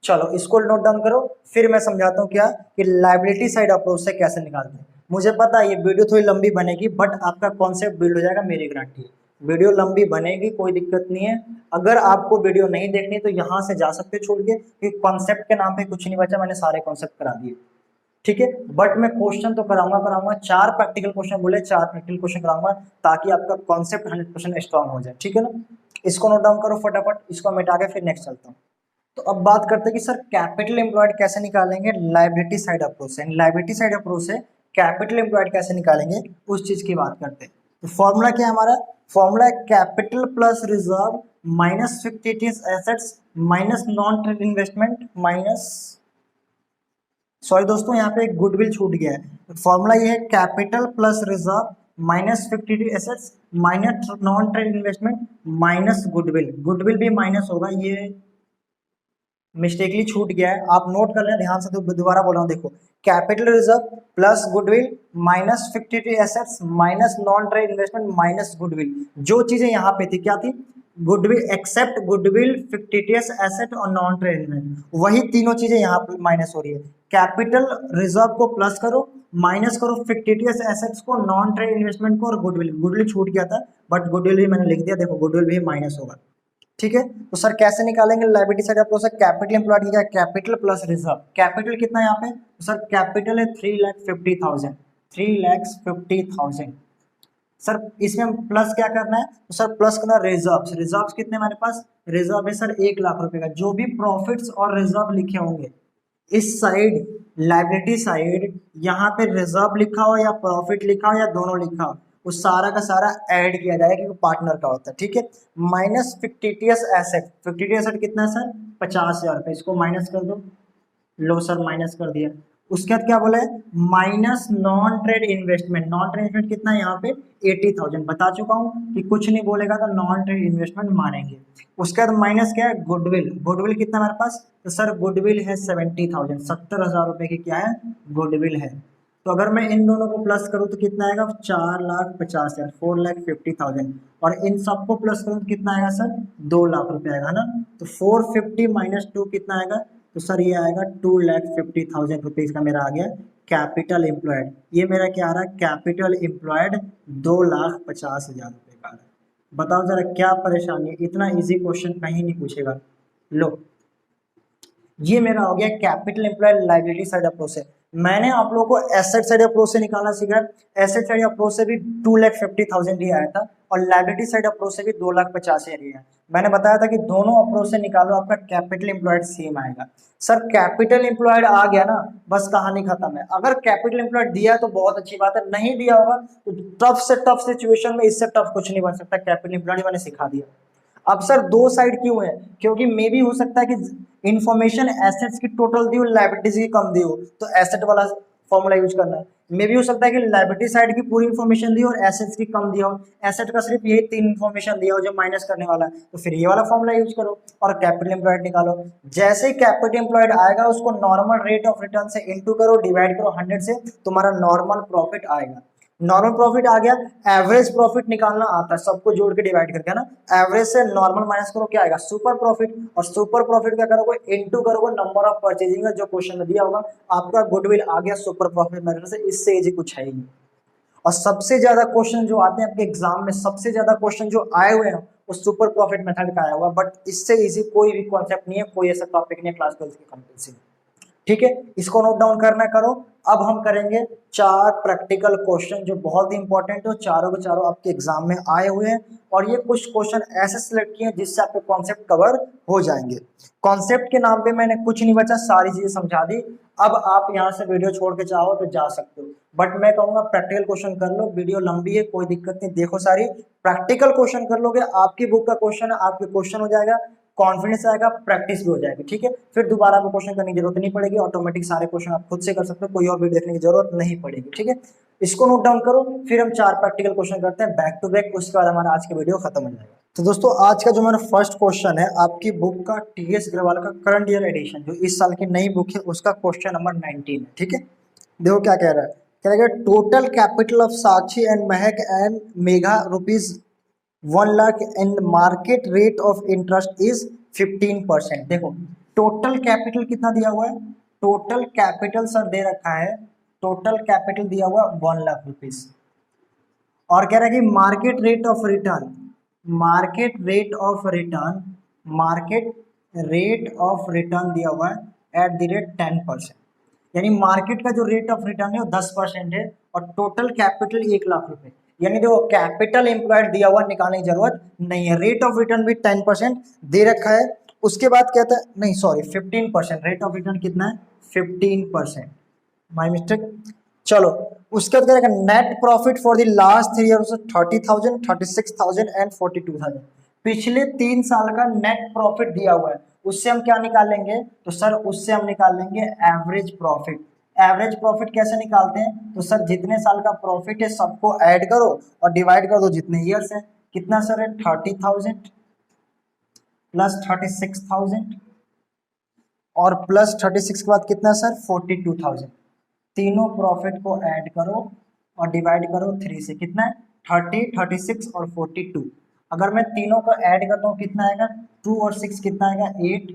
चलो इसको नोट डाउन करो, फिर मैं समझाता हूँ क्या कि लाइबिलिटी साइड अप्रोच से कैसे निकालते हैं। मुझे पता है ये वीडियो थोड़ी लंबी बनेगी, बट आपका कॉन्सेप्ट बिल्ड हो जाएगा, मेरी गारंटी है। वीडियो लंबी बनेगी, कोई दिक्कत नहीं है। अगर आपको वीडियो नहीं देखनी तो यहाँ से जा सकते छोड़ के, क्योंकि कॉन्सेप्ट के नाम पे कुछ नहीं बचा, मैंने सारे कॉन्सेप्ट करा दिए, ठीक है। बट मैं क्वेश्चन तो कराऊंगा 4 प्रैक्टिकल क्वेश्चन बोले, 4 प्रैक्टिकल क्वेश्चन कराऊंगा ताकि आपका कॉन्सेप्ट 100% स्ट्रॉन्ग हो जाए, ठीक है ना। इसको नोट डाउन करो फटाफट, इसको मिटा के फिर नेक्स्ट चलता हूँ। तो अब बात करते हैं कि सर कैपिटल एम्प्लॉयड कैसे निकालेंगे, लायबिलिटी साइड अप्रोच से, लायबिलिटी साइड अप्रोच से कैपिटल एम्प्लॉयड कैसे निकालेंगे उस चीज की बात करते हैं। तो फॉर्मूला क्या है हमारा, फॉर्मूला है capital plus reserve minus fictitious assets minus non trade investment minus, sorry दोस्तों यहाँ पे एक गुडविल छूट गया है। फॉर्मूला ये है capital plus reserve minus fictitive assets minus non trade investment minus goodwill, goodwill भी माइनस होगा, ये मिस्टेकली छूट गया है, आप नोट कर लें ध्यान से, तो दोबारा बोल रहा हूँ, देखो capital reserve plus goodwill minus fictitive assets minus non trade investment minus goodwill, जो चीजें यहाँ पे थी क्या थी, goodwill except goodwill fictitious asset और नॉन ट्रेड इन्वेस्टमेंट, वही तीनों चीजें यहाँ पे माइनस हो रही है। कैपिटल रिजर्व को प्लस करो, माइनस करो फिक्टिटियस एसेट्स को, नॉन ट्रेड इन्वेस्टमेंट को और गुडविल, गुडविल छूट गया था बट गुडविल भी मैंने लिख दिया, देखो गुडविल भी माइनस होगा, ठीक है। तो सर कैसे निकालेंगे लायबिलिटी साइड अप्रोच से, कैपिटल एम्प्लॉयड की क्या, कैपिटल प्लस रिजर्व, कैपिटल कितना है यहाँ पे, तो सर कैपिटल है 3,50,000, 3,50,000। सर इसमें हम प्लस क्या करना है, तो सर प्लस करना रिजर्व्स। रिजर्व्स कितने हमारे पास, रिजर्व है सर 1,00,000 रुपए का। जो भी प्रॉफिट्स और रिजर्व लिखे होंगे इस साइड लाइबिलिटी साइड, यहाँ पे रिजर्व लिखा हो या प्रॉफिट लिखा हो या दोनों लिखा हो, उस सारा का सारा ऐड किया जाएगा क्योंकि पार्टनर का होता है, ठीक है। Minus fictitious asset, fictitious asset कितना है सर 50,000 रुपये, इसको माइनस कर दो। लो सर माइनस कर दिया। उसके बाद क्या बोला है, minus non trade investment. Non trade investment कितना है यहाँ पे 80,000, बता चुका हूँ कि कुछ नहीं बोलेगा तो नॉन ट्रेड इन्वेस्टमेंट मानेंगे। उसके बाद माइनस क्या है, गुडविल। गुडविल कितना हमारे पास, तो सर गुडविल है 70,000, 70,000 रुपए की क्या है गुडविल है। तो अगर मैं इन दोनों को प्लस करूँ तो कितना आएगा 4,50,000, 4,50,000। और इन सबको प्लस करूँ तो कितना आएगा सर 2,00,000 रुपये आएगा ना। तो 450 माइनस 2 कितना आएगा, तो सर ये आएगा 2,50,000 रुपीज़ का मेरा आ गया कैपिटल एम्प्लॉयड। ये मेरा क्या आ रहा है, कैपिटल एम्प्लॉयड 2,50,000 रुपये का आ रहा है। बताओ जरा क्या परेशानी है, इतना इजी क्वेश्चन कहीं नहीं पूछेगा। लो ये मेरा हो गया capital employed liability side approach से। मैंने आप लोगों को एसेट साइड अप्रोच से निकालना सीखा। एसेट साइड अप्रोच से भी 2,50,000 ही आया था और लाइबिलिटी साइड अप्रोच से भी 2,50,000 ही है। मैंने बताया था कि दोनों अप्रोच से निकालो आपका कैपिटल एम्प्लॉयड सेम आएगा। सर कैपिटल एम्प्लॉयड आ गया ना, बस कहानी खत्म है। अगर कैपिटल एम्प्लॉयड दिया है तो बहुत अच्छी बात है, नहीं दिया होगा तो टफ से टफ सिचुएशन में इससे टफ कुछ नहीं बन सकता। कैपिटल एम्प्लॉयड मैंने सिखा दिया। अब सर दो साइड क्यों है, क्योंकि मे भी हो सकता है कि इन्फॉर्मेशन एसेट्स की टोटल दी हो, लाइबिलिटीज की कम दी हो, तो एसेट वाला फॉर्मूला यूज करना है। मे भी हो सकता है कि लाइबिलिटी साइड की पूरी इन्फॉर्मेशन दी हो और एसेट्स की कम दी हो, एसेट का सिर्फ यही 3 इन्फॉर्मेशन दिया हो जो माइनस करने वाला है, तो फिर ये वाला फॉर्मूला यूज करो और कैपिटल एम्प्लॉयड निकालो। जैसे ही कैपिटल एम्प्लॉयड आएगा उसको नॉर्मल रेट ऑफ रिटर्न से इंटू करो, डिवाइड करो 100 से, तुम्हारा नॉर्मल प्रॉफिट आएगा। नॉर्मल प्रॉफिट आ गया। एवरेज प्रॉफिट निकालना आता है, सबको जोड़ के डिवाइड करके ना। एवरेज से नॉर्मल माइनस करो, क्या आएगा सुपर प्रॉफिट। और सुपर प्रॉफिट क्या करोगे, इनटू करोगे नंबर ऑफ परचेजिंग जो क्वेश्चन में दिया होगा। आपका गुडविल आ गया सुपर प्रॉफिट मेथड से, इससे इजी कुछ है ही नहीं। और सबसे ज्यादा क्वेश्चन जो आते हैं आपके एग्जाम में, सबसे ज्यादा क्वेश्चन जो आए हुए हैं वो सुपर प्रॉफिट मेथड का आया हुआ। बट इससे इजी कोई भी कॉन्सेप्ट नहीं है, कोई ऐसा टॉपिक नहीं है क्लास 12 की कंपल्सरी। ठीक है, इसको नोट डाउन करना करो। अब हम करेंगे 4 प्रैक्टिकल क्वेश्चन जो बहुत ही इंपॉर्टेंट है, चारों के चारों आपके एग्जाम में आए हुए हैं। और ये कुछ क्वेश्चन ऐसे सिलेक्ट किए हैं जिससे आपके कॉन्सेप्ट कवर हो जाएंगे। कॉन्सेप्ट के नाम पे मैंने कुछ नहीं बचा, सारी चीजें समझा दी। अब आप यहाँ से वीडियो छोड़ के चाहो तो जा सकते हो, बट मैं कहूंगा प्रैक्टिकल क्वेश्चन कर लो। वीडियो लंबी है, कोई दिक्कत नहीं, देखो सारी प्रैक्टिकल क्वेश्चन कर लोगे, आपकी बुक का क्वेश्चन है, आपके क्वेश्चन हो जाएगा, कॉन्फिडेंस आएगा, प्रैक्टिस भी हो जाएगी। ठीक है, फिर दोबारा आपको क्वेश्चन करने की जरूरत नहीं पड़ेगी, ऑटोमेटिक सारे क्वेश्चन आप खुद से कर सकते हो, कोई और वीडियो देखने की जरूरत नहीं पड़ेगी। ठीक है, इसको नोट डाउन करो, फिर हम 4 प्रैक्टिकल क्वेश्चन करते हैं बैक टू बैक, उसके बाद हमारा आज का वीडियो खत्म हो जाएगा। तो दोस्तों आज का जो मेरा फर्स्ट क्वेश्चन है आपकी बुक का टीएस अग्रवाल का करंट ईयर एडिशन जो इस साल की नई बुक है उसका क्वेश्चन नंबर 19 है। ठीक है, देखो क्या कह रहा है, कह रहा है total capital of Sakshi and Mahak and Megha rupees 1,00,000 and market rate of interest is 15%। देखो टोटल कैपिटल कितना दिया हुआ है, टोटल कैपिटल सर दे रखा है, टोटल कैपिटल दिया हुआ 1,00,000 रुपीज। और कह रहा है कि market rate of return, market rate of return, market rate of return दिया हुआ है एट द रेट 10%। यानी मार्केट का जो रेट ऑफ रिटर्न है वो 10% है और टोटल कैपिटल 1,00,000 रुपए। यानी देखो कैपिटल एम्प्लॉयड दिया हुआ, निकालने की जरूरत नहीं है। रेट ऑफ रिटर्न भी 10% दे रखा है। उसके बाद कहता है नहीं सॉरी 15%, रेट ऑफ रिटर्न कितना है 15%, माई मिस्टेक। चलो उसके बाद करेगा net profit for the last 3 year 30,000, 36,000 and 42,000। पिछले 3 साल का नेट प्रॉफिट दिया हुआ है, उससे हम क्या निकाल लेंगे, तो सर उससे हम निकाल लेंगे एवरेज प्रॉफिट। एवरेज प्रॉफिट कैसे निकालते हैं, तो सर जितने साल का प्रॉफिट है सबको ऐड करो और डिवाइड कर दो जितने ईयर्स है। कितना सर है 30,000 प्लस 36,000 और प्लस 36 के बाद कितना सर 42,000। तीनों प्रॉफिट को ऐड करो और डिवाइड करो 3 से, कितना है 30, 36 और 42। अगर मैं तीनों को ऐड करता हूँ कितना आएगा 2 और 6 कितना आएगा 8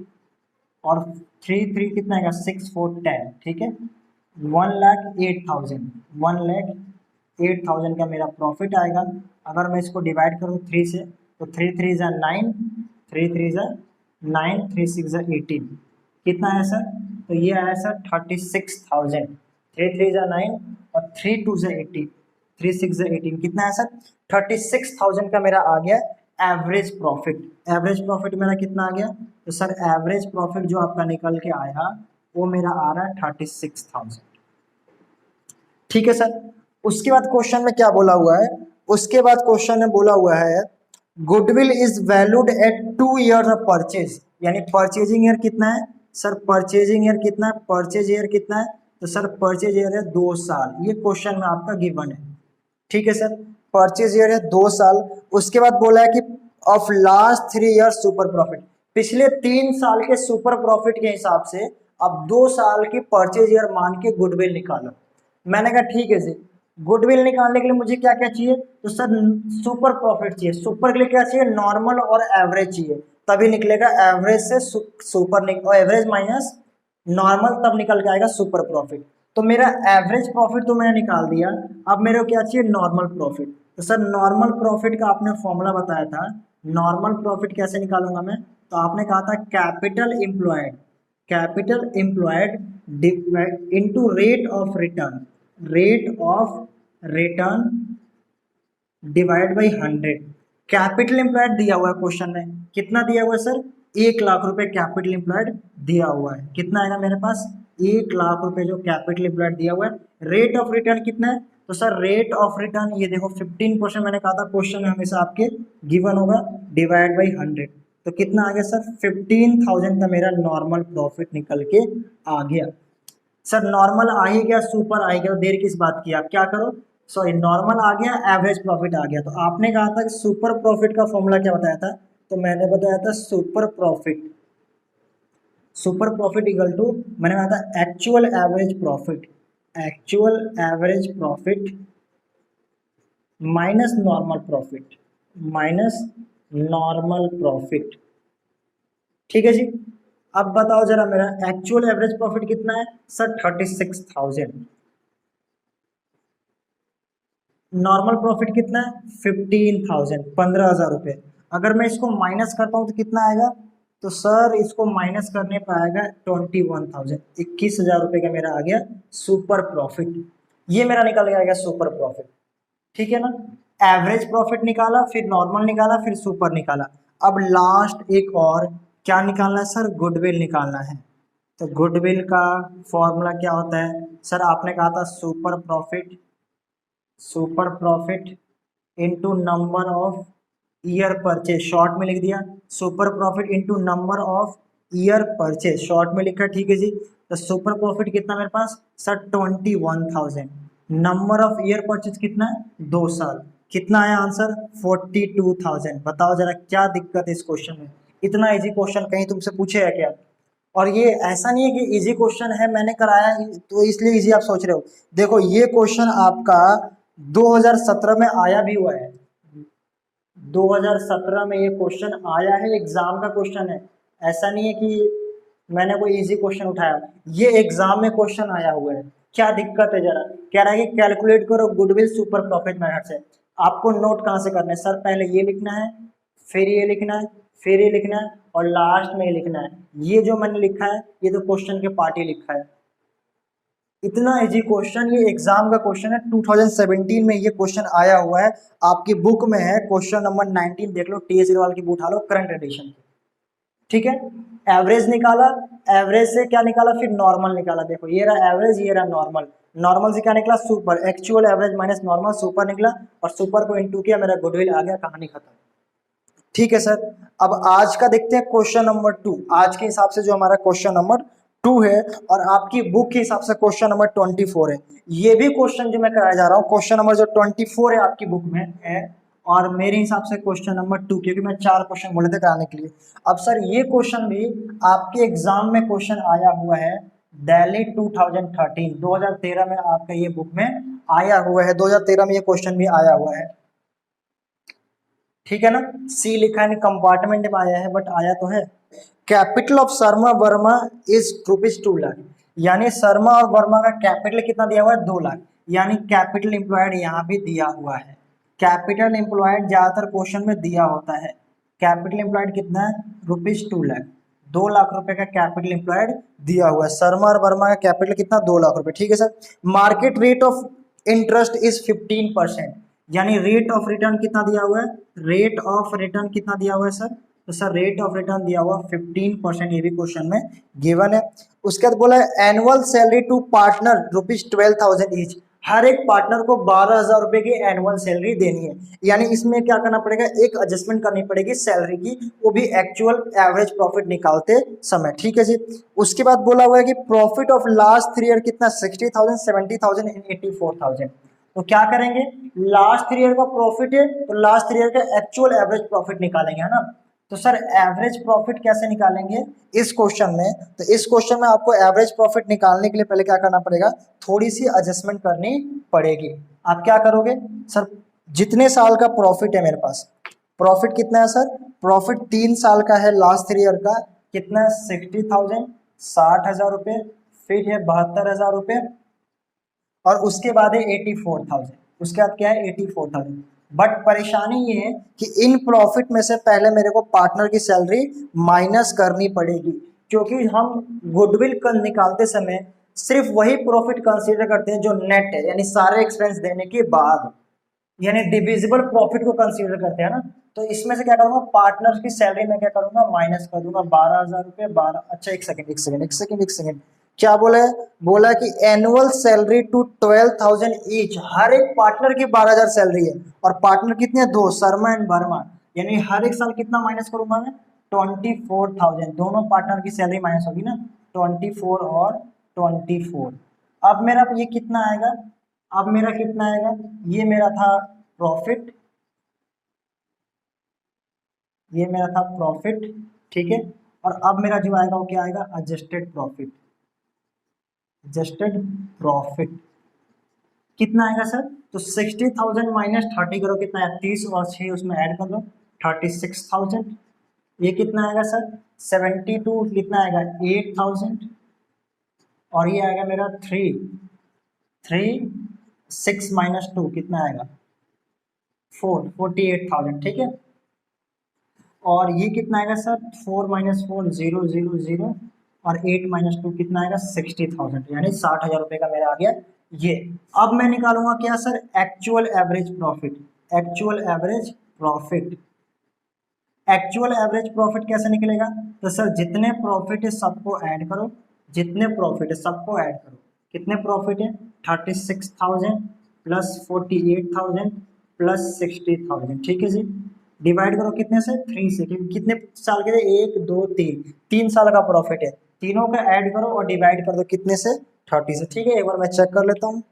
और 3 कितना आएगा 6 4 10। ठीक है, 1,08,000, 1,08,000 का मेरा प्रॉफिट आएगा। अगर मैं इसको डिवाइड करूँ 3 से तो 3 3 ज़ा 9, 3 3 ज़ा 9, 3 6 ज़ा 18। कितना है सर, तो ये आया सर 36,000। 3 3 जा 9 और 3 2 जा 18, 3 6 जा 18, कितना है सर 36,000 का मेरा आ गया एवरेज प्रॉफिट। एवरेज प्रॉफिट मेरा कितना आ गया, तो सर एवरेज प्रॉफिट जो आपका निकल के आया वो मेरा आ रहा है 36,000। ठीक है सर। उसके बाद क्वेश्चन में क्या बोला हुआ है, उसके बाद क्वेश्चन में बोला हुआ है goodwill is valued at 2 year of purchase, यानी परचेजिंग ईयर कितना है सर, परचेजिंग ईयर कितना है, परचेज ईयर कितना है, तो सर परचेज ईयर है 2 साल, ये क्वेश्चन में आपका गिवन है। ठीक है सर, परचेज ईयर है 2 साल। उसके बाद बोला है कि of last 3 year super profit, पिछले 3 साल के सुपर प्रॉफिट के हिसाब से अब 2 साल की परचेज ईयर मान के गुडविल निकालो। मैंने कहा ठीक है जी, गुडविल निकालने के लिए मुझे क्या क्या चाहिए, तो सर सुपर प्रॉफिट चाहिए। सुपर के लिए क्या चाहिए, नॉर्मल और एवरेज चाहिए, तभी निकलेगा एवरेज से सुपर और एवरेज माइनस नॉर्मल, तब निकल के आएगा सुपर प्रॉफिट। तो मेरा एवरेज प्रॉफिट तो मैंने निकाल दिया, अब मेरे को क्या चाहिए, नॉर्मल प्रॉफिट। तो सर नॉर्मल प्रॉफिट का आपने फॉर्मूला बताया था, नॉर्मल प्रॉफिट कैसे निकालूंगा मैं, तो आपने कहा था capital employed into rate of return, rate of return divide by 100। Capital employed दिया हुआ है क्वेश्चन में, कितना दिया हुआ है सर, 1,00,000 रुपए कैपिटल एम्प्लॉयड दिया हुआ है। कितना आएगा मेरे पास, 1,00,000 रुपए जो कैपिटल एम्प्लॉयड दिया हुआ है। रेट ऑफ रिटर्न कितना है, तो सर रेट ऑफ रिटर्न ये देखो 15%, मैंने कहा था क्वेश्चन में हमेशा आपके गिवन होगा, डिवाइड बाई 100। तो कितना आ गया सर 15,000 का मेरा नॉर्मल प्रॉफिट निकल के आ गया। सर नॉर्मल आ ही गया, सुपर आ ही गया, तो देर किस बात की, आप क्या करो, सॉरी नॉर्मल आ गया, एवरेज प्रॉफिट आ गया। तो आपने कहा था कि सुपर प्रॉफिट का फॉर्मूला क्या बताया था, तो मैंने बताया था super profit, super profit equal to, मैंने कहा था actual average profit, actual average profit minus normal profit, minus normal profit. ठीक है जी। अब बताओ जरा मेरा एक्चुअल एवरेज प्रॉफिट कितना है सर, 36,000। नॉर्मल प्रॉफिट कितना है 15,000, 15,000 रुपये। अगर मैं इसको माइनस करता हूँ तो कितना आएगा, तो सर इसको माइनस करने पर आएगा 21,000, 21,000 रुपये का मेरा आ गया सुपर प्रॉफिट। ये मेरा निकल के आएगा सुपर प्रॉफिट। ठीक है ना, एवरेज प्रॉफिट निकाला, फिर नॉर्मल निकाला, फिर सुपर निकाला। अब लास्ट एक और क्या निकालना है सर, गुडविल निकालना है। तो गुडविल का फॉर्मूला क्या होता है सर, आपने कहा था super profit, super profit into number of year purchase, short में लिख दिया, super profit into number of year purchase, short में लिखा। ठीक है जी। तो सुपर प्रॉफिट कितना मेरे पास sir 21,000, number of year purchase कितना है 2 साल, कितना आया आंसर 42,000। बताओ जरा क्या दिक्कत है इस क्वेश्चन में, इतना इजी क्वेश्चन कहीं तुमसे पूछे है क्या। और ये ऐसा नहीं है कि इजी क्वेश्चन है मैंने कराया तो इसलिए इजी आप सोच रहे हो, देखो ये क्वेश्चन आपका 2017 में आया भी हुआ है, 2017 में ये क्वेश्चन आया है, एग्जाम का क्वेश्चन है, ऐसा नहीं है कि मैंने कोई इजी क्वेश्चन उठाया, ये एग्जाम में क्वेश्चन आया हुआ है। क्या दिक्कत है जरा, कह रहा है कि कैलकुलेट करो गुडविल सुपर प्रॉफिट मेथड से। आपको नोट कहाँ से करना है सर, पहले ये लिखना है, फिर ये लिखना है, फिर ये लिखना है, और लास्ट में ये लिखना है। ये जो मैंने लिखा है ये तो क्वेश्चन के पार्ट ही लिखा है। इतना इजी क्वेश्चन, ये एग्जाम का क्वेश्चन है, 2017 में ये क्वेश्चन आया हुआ है, आपकी बुक में है, क्वेश्चन नंबर 19 देख लो, टी एस अग्रवाल की बुक उठा लो, करंट एडिशन। ठीक है, एवरेज निकाला, एवरेज से क्या निकाला, फिर नॉर्मल निकाला। देखो ये रहा एवरेज, ये रहा नॉर्मल, नॉर्मल से क्या निकला super, actual average minus normal, super निकला, और सुपर को इनटू किया, मेरा गुडविल आ गया, कहानी खत्म। ठीक है सर। अब आज का देखते हैं क्वेश्चन नंबर 2, आज के हिसाब से जो हमारा क्वेश्चन नंबर 2 है, और आपकी बुक के हिसाब से क्वेश्चन नंबर 24 है। ये भी क्वेश्चन जो मैं कराया जा रहा हूँ, क्वेश्चन नंबर जो 24 है आपकी बुक में है, और मेरे हिसाब से क्वेश्चन नंबर 2, क्योंकि मैं 4 क्वेश्चन बोले थे कराने के लिए। अब सर ये क्वेश्चन भी आपके एग्जाम में क्वेश्चन आया हुआ है, दिल्ली 2013 में आपका ये बुक में आया हुआ है, 2013 में ये क्वेश्चन भी आया हुआ है। ठीक है ना, सी लिखा है, कंपार्टमेंट में आया है बट आया तो है। Capital of Sharma Verma is ₹2,00,000, यानी शर्मा और वर्मा का कैपिटल कितना दिया हुआ है 2 लाख, यानी कैपिटल एम्प्लॉयड यहाँ भी दिया हुआ है। कैपिटल एम्प्लॉयड ज्यादातर क्वेश्चन में दिया होता है, कैपिटल एम्प्लॉयड कितना है ₹2,00,000, 2 लाख रुपए का कैपिटल एम्प्लॉयड दिया हुआ है। शर्मा और वर्मा का कैपिटल कितना, 2 लाख रुपए, ठीक है sir. Market rate of interest is 15%, यानी रेट ऑफ रिटर्न कितना दिया हुआ है, रेट ऑफ रिटर्न कितना दिया हुआ है सर, तो सर रेट ऑफ रिटर्न दिया हुआ 15%, ये भी क्वेश्चन में गिवन है। उसके बाद बोला है annual salary to partner ₹12,000 each, हर एक पार्टनर को 12,000 रुपए की एनुअल सैलरी देनी है। यानी इसमें क्या करना पड़ेगा, एक एडजस्टमेंट करनी पड़ेगी सैलरी की, वो भी एक्चुअल एवरेज प्रॉफिट निकालते समय, ठीक है जी। उसके बाद बोला हुआ है कि प्रॉफिट ऑफ लास्ट 3 ईयर कितना, 60,000, 70,000 एंड 84,000। तो क्या करेंगे, लास्ट 3 ईयर का प्रॉफिट है तो लास्ट 3 ईयर का एक्चुअल एवरेज प्रॉफिट निकालेंगे, है ना। तो सर एवरेज प्रॉफिट कैसे निकालेंगे इस क्वेश्चन में, तो इस क्वेश्चन में आपको एवरेज प्रॉफिट निकालने के लिए पहले क्या करना पड़ेगा, थोड़ी सी एडजस्टमेंट करनी पड़ेगी। आप क्या करोगे सर, जितने साल का प्रॉफिट है मेरे पास, प्रॉफिट कितना है सर, प्रॉफिट 3 साल का है लास्ट 3 ईयर का, कितना है 60,000, 60,000 रुपये, फिर है 72,000 रुपये, और उसके बाद है 84,000, उसके बाद क्या है 84,000। बट परेशानी ये है कि इन प्रॉफिट में से पहले मेरे को पार्टनर की सैलरी माइनस करनी पड़ेगी, क्योंकि हम गुडविल निकालते समय सिर्फ वही प्रॉफिट कंसीडर करते हैं जो नेट है, यानी सारे एक्सपेंस देने के बाद, यानी डिविजिबल प्रॉफिट को कंसीडर करते हैं ना। तो इसमें से क्या करूंगा, पार्टनर की सैलरी में क्या करूंगा, माइनस कर दूंगा 12,000 रुपये, 12, अच्छा एक सेकेंड, क्या बोला है, बोला कि एनुअल सैलरी टू 12,000 ईच, हर एक पार्टनर की 12,000 सैलरी है, और पार्टनर कितने हैं, 2, शर्मा एंड वर्मा, यानी हर एक साल कितना माइनस करूंगा मैं, 24,000, दोनों पार्टनर की सैलरी माइनस होगी ना, 24 और 24। अब मेरा ये कितना आएगा, अब मेरा कितना आएगा, ये मेरा था प्रॉफिट, ये मेरा था प्रॉफिट, ठीक है। और अब मेरा जो आएगा वो क्या आएगा, एडजस्टेड प्रॉफिट, एडजस्टेड प्रॉफिट कितना आएगा सर, तो 60,000 माइनस 30 करो, कितना है 30, और 6 उसमें ऐड कर दो 36,000। ये कितना आएगा सर, 72, कितना आएगा 8,000, और ये आएगा मेरा 6 माइनस 2 कितना आएगा 48,000, ठीक है। और ये कितना आएगा सर, 4 माइनस 4 0 0 0, और 8 माइनस 2 कितना आएगा 60,000, यानी 60,000 रुपये का मेरा आ गया ये। अब मैं निकालूंगा क्या sir, actual average profit, actual average profit, actual average profit कैसे निकलेगा, तो सर जितने प्रॉफिट है सबको ऐड करो, जितने प्रॉफिट है सबको ऐड करो, कितने प्रॉफिट है 36,000 प्लस 48,000 प्लस 60,000, ठीक है जी। डिवाइड करो कितने से, 3 से, क्योंकि कितने साल के थे, 1 2 3, 3 साल का प्रॉफिट है, तीनों का ऐड करो और डिवाइड कर दो कितने से, 30 से, ठीक है। एक बार मैं चेक कर लेता हूँ,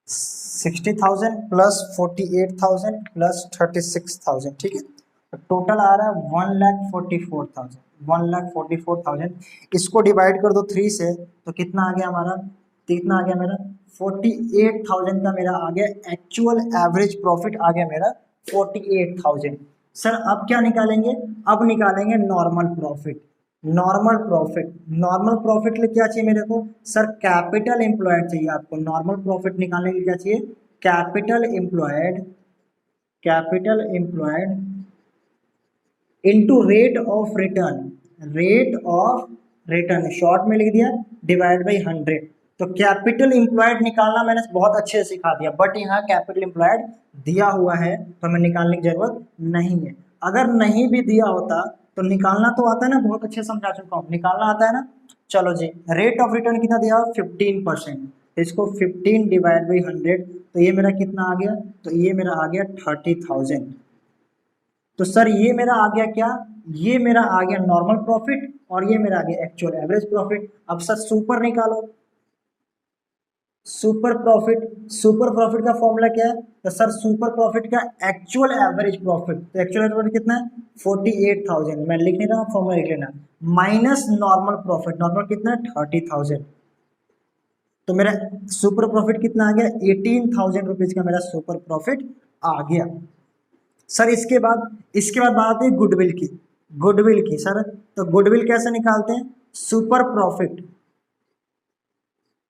60,000 प्लस 48,000 प्लस 36,000, ठीक है। तो टोटल आ रहा है 1,44,000, 1,44,000। इसको डिवाइड कर दो 3 से, तो कितना आ गया हमारा, कितना आ गया मेरा 48,000 का मेरा आ गया एक्चुअल एवरेज प्रॉफिट, आ गया मेरा 48,000। सर अब क्या निकालेंगे, अब निकालेंगे normal profit, normal profit, normal profit के लिए क्या चाहिए मेरे को सर, कैपिटल एम्प्लॉयड चाहिए आपको, नॉर्मल प्रॉफिट निकालने के लिए क्या चाहिए, capital employed, capital employed into rate of return, rate of return short में लिख दिया, डिवाइड बाई 100। तो कैपिटल एम्प्लॉयड निकालना मैंने बहुत अच्छे से सिखा दिया, बट यहाँ कैपिटल एम्प्लॉयड दिया हुआ है तो हमें निकालने की जरूरत नहीं है। अगर नहीं भी दिया होता तो निकालना तो आता है ना, बहुत अच्छे समझा चुका हूँ, निकालना आता है ना। चलो जी, रेट ऑफ रिटर्न कितना दिया, 15%, तो इसको 15 डिवाइड बाई 100, तो ये मेरा कितना आ गया, तो ये मेरा आ गया 30,000। तो सर ये मेरा आ गया क्या, ये मेरा आ गया नॉर्मल प्रॉफिट, और ये मेरा आ गया एक्चुअल एवरेज प्रॉफिट। अब सर सुपर निकालो, सुपर प्रॉफिट, सुपर प्रॉफिट का फॉर्मूला क्या है, तो सर सुपर प्रॉफिट का एक्चुअल एवरेज प्रॉफिट, तो एक्चुअल एवरेज प्रॉफिट कितना है 48,000, मैं लिख नहीं रहा हूँ, फॉर्मूला लिख लेना, माइनस नॉर्मल प्रॉफिट, नॉर्मल कितना है 30,000, तो मेरा सुपर प्रॉफिट कितना आ गया 18,000 रुपीज का मेरा सुपर प्रॉफिट आ गया। सर इसके बाद बात है गुडविल की, गुडविल की सर, तो गुडविल कैसे निकालते हैं, super profit,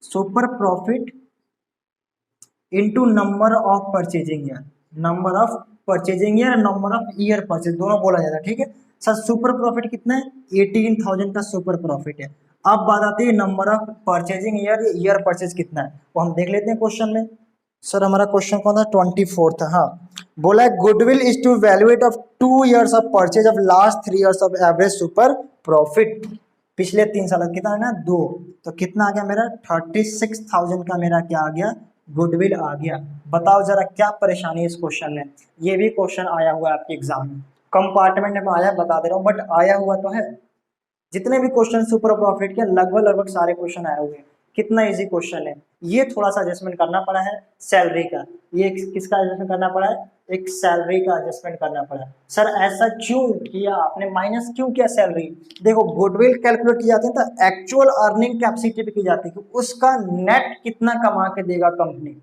super profit into number of purchasing year, number of purchasing year, number of year purchase, दोनों बोला जाता है, ठीक है सर। सुपर प्रॉफिट कितना है, 18,000 का सुपर प्रॉफिट है। अब बात आती है number of purchasing year, year purchase कितना है, वो हम देख लेते हैं क्वेश्चन में। सर हमारा क्वेश्चन कौन था, 24 था, हाँ। बोला है goodwill is to valuate of 2 years of purchase of last 3 years of average super profit. पिछले 3 साल कितना है ना, 2, तो कितना आ गया मेरा 36,000 का मेरा क्या आ गया, गुडविल आ गया। बताओ जरा क्या परेशानी है इस क्वेश्चन में। ये भी क्वेश्चन आया हुआ है आपके एग्जाम में, कंपार्टमेंट में आया, बता दे रहा हूँ, बट आया हुआ तो है। जितने भी क्वेश्चन सुपर प्रॉफिट के लगभग लगभग सारे क्वेश्चन आए हुए हैं। कितना इजी क्वेश्चन है। ये थोड़ा सा एडजस्टमेंट करना पड़ा है सैलरी का, ये किसका एडजस्टमेंट करना पड़ा है, एक सैलरी का एडजस्टमेंट करना पड़ा। सर ऐसा क्यों किया आपने, माइनस क्यों किया सैलरी। देखो गुडविल कैलकुलेट की जाती है तो एक्चुअल अर्निंग कैपेसिटी पे की जाती है कि उसका नेट कितना कमा के देगा कंपनी,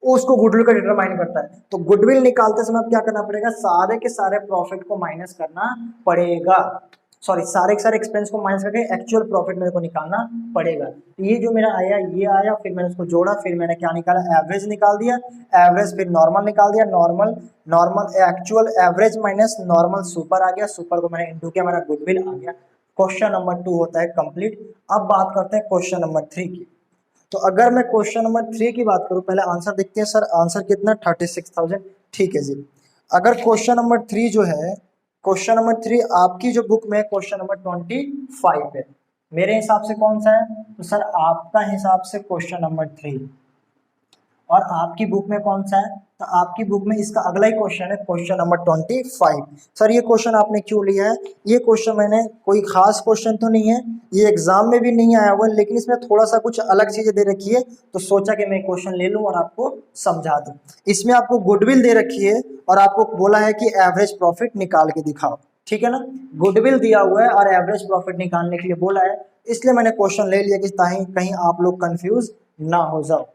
उसको गुडविल का डिटरमाइन करता है। तो गुडविल निकालते समय क्या करना पड़ेगा, सारे के सारे प्रॉफिट को माइनस करना पड़ेगा, सॉरी सारे के सारे एक्सपेंस को माइनस करके एक्चुअल प्रॉफिट मेरे को निकालना पड़ेगा। तो ये जो मेरा आया, ये आया, फिर मैंने उसको जोड़ा, फिर मैंने क्या निकाला, एवरेज निकाल दिया, एवरेज फिर नॉर्मल निकाल दिया, normal normal actual average minus normal super आ गया, सुपर को मैंने इंटू किया, मेरा गुडविल आ गया। क्वेश्चन नंबर 2 होता है कंप्लीट। अब बात करते हैं क्वेश्चन नंबर 3 की। तो अगर मैं क्वेश्चन नंबर 3 की बात करूं, पहले आंसर देखते हैं। सर आंसर कितना, 36,000, ठीक है जी। अगर क्वेश्चन नंबर 3 जो है, क्वेश्चन नंबर 3 आपकी जो बुक में क्वेश्चन नंबर 25 है, मेरे हिसाब से कौन सा है, तो सर आपका हिसाब से क्वेश्चन नंबर 3, और आपकी बुक में कौन सा है, तो आपकी बुक में इसका अगला ही क्वेश्चन है, क्वेश्चन नंबर 25। सर ये क्वेश्चन आपने क्यों लिया है, ये क्वेश्चन मैंने कोई खास क्वेश्चन तो नहीं है, ये एग्जाम में भी नहीं आया हुआ, लेकिन इसमें थोड़ा सा कुछ अलग चीजें दे रखी है, तो सोचा कि मैं क्वेश्चन ले लूं और आपको समझा दूं। इसमें आपको गुडविल दे रखी है और आपको बोला है कि एवरेज प्रॉफिट निकाल के दिखाओ, ठीक है ना। गुडविल दिया हुआ है और एवरेज प्रॉफिट निकालने के लिए बोला है, इसलिए मैंने क्वेश्चन ले लिया कि ताकि कहीं आप लोग कंफ्यूज ना हो जाओ।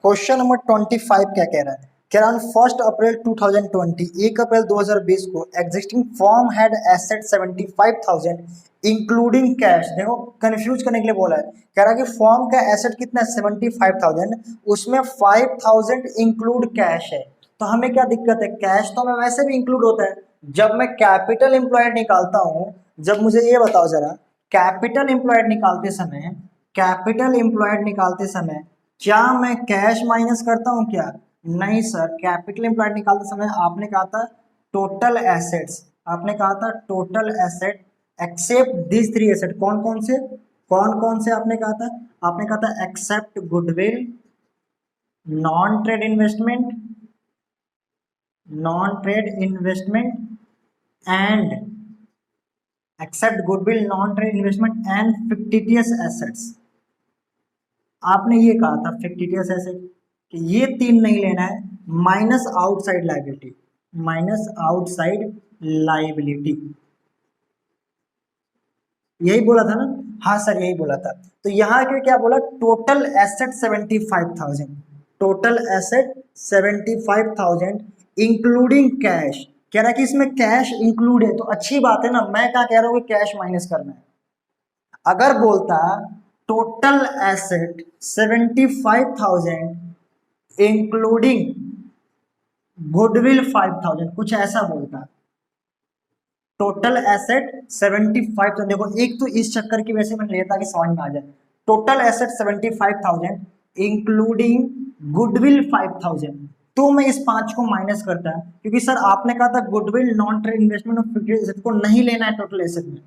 क्वेश्चन नंबर 25 क्या कह रहा है, कह रहा है 1 अप्रैल 2020, 1 अप्रैल 2020 को existing form had asset 75,000 including cash. देखो कंफ्यूज करने के लिए बोला है, कह रहा है कि फॉर्म का एसेट कितना है 75,000, उसमें 5,000 इंक्लूड कैश है। तो हमें क्या दिक्कत है, कैश तो हमें वैसे भी इंक्लूड होता है जब मैं कैपिटल एम्प्लॉयड निकालता हूं। जब मुझे ये बताओ जरा, कैपिटल एम्प्लॉयड निकालते समय, कैपिटल एम्प्लॉयड निकालते समय क्या मैं कैश माइनस करता हूं क्या, नहीं सर। कैपिटल एम्प्लॉयड निकालते समय आपने कहा था टोटल एसेट्स, आपने कहा था total asset except this 3 asset, कौन कौन से, कौन कौन से आपने कहा था, आपने कहा था except goodwill, non trade investment, non trade investment and except goodwill, non trade investment and fictitious assets. आपने ये कहा था फिक्टिटियस एसेट कि ये 3 नहीं लेना है, minus outside liability, minus outside liability, यही बोला था ना, हाँ सर यही बोला था। तो यहाँ के क्या बोला, total asset 75,000, total asset 75,000 including cash. कह रहा है कि इसमें कैश इंक्लूड है, तो अच्छी बात है ना, मैं क्या कह रहा हूँ कि कैश माइनस करना है। अगर बोलता टोटल एसेट 75,000 इंक्लूडिंग गुडविल 5,000, कुछ ऐसा बोलता, टोटल एसेट 75,000, देखो एक तो इस चक्कर की वजह से मैंने लिया था कि समझ में आ जाए, टोटल एसेट 75,000 इंक्लूडिंग गुडविल 5,000, तो मैं इस 5 को माइनस करता है, क्योंकि सर आपने कहा था गुडविल, नॉन ट्रेड इन्वेस्टमेंट और फिक्स्ड एसेट को नहीं लेना है टोटल एसेट में।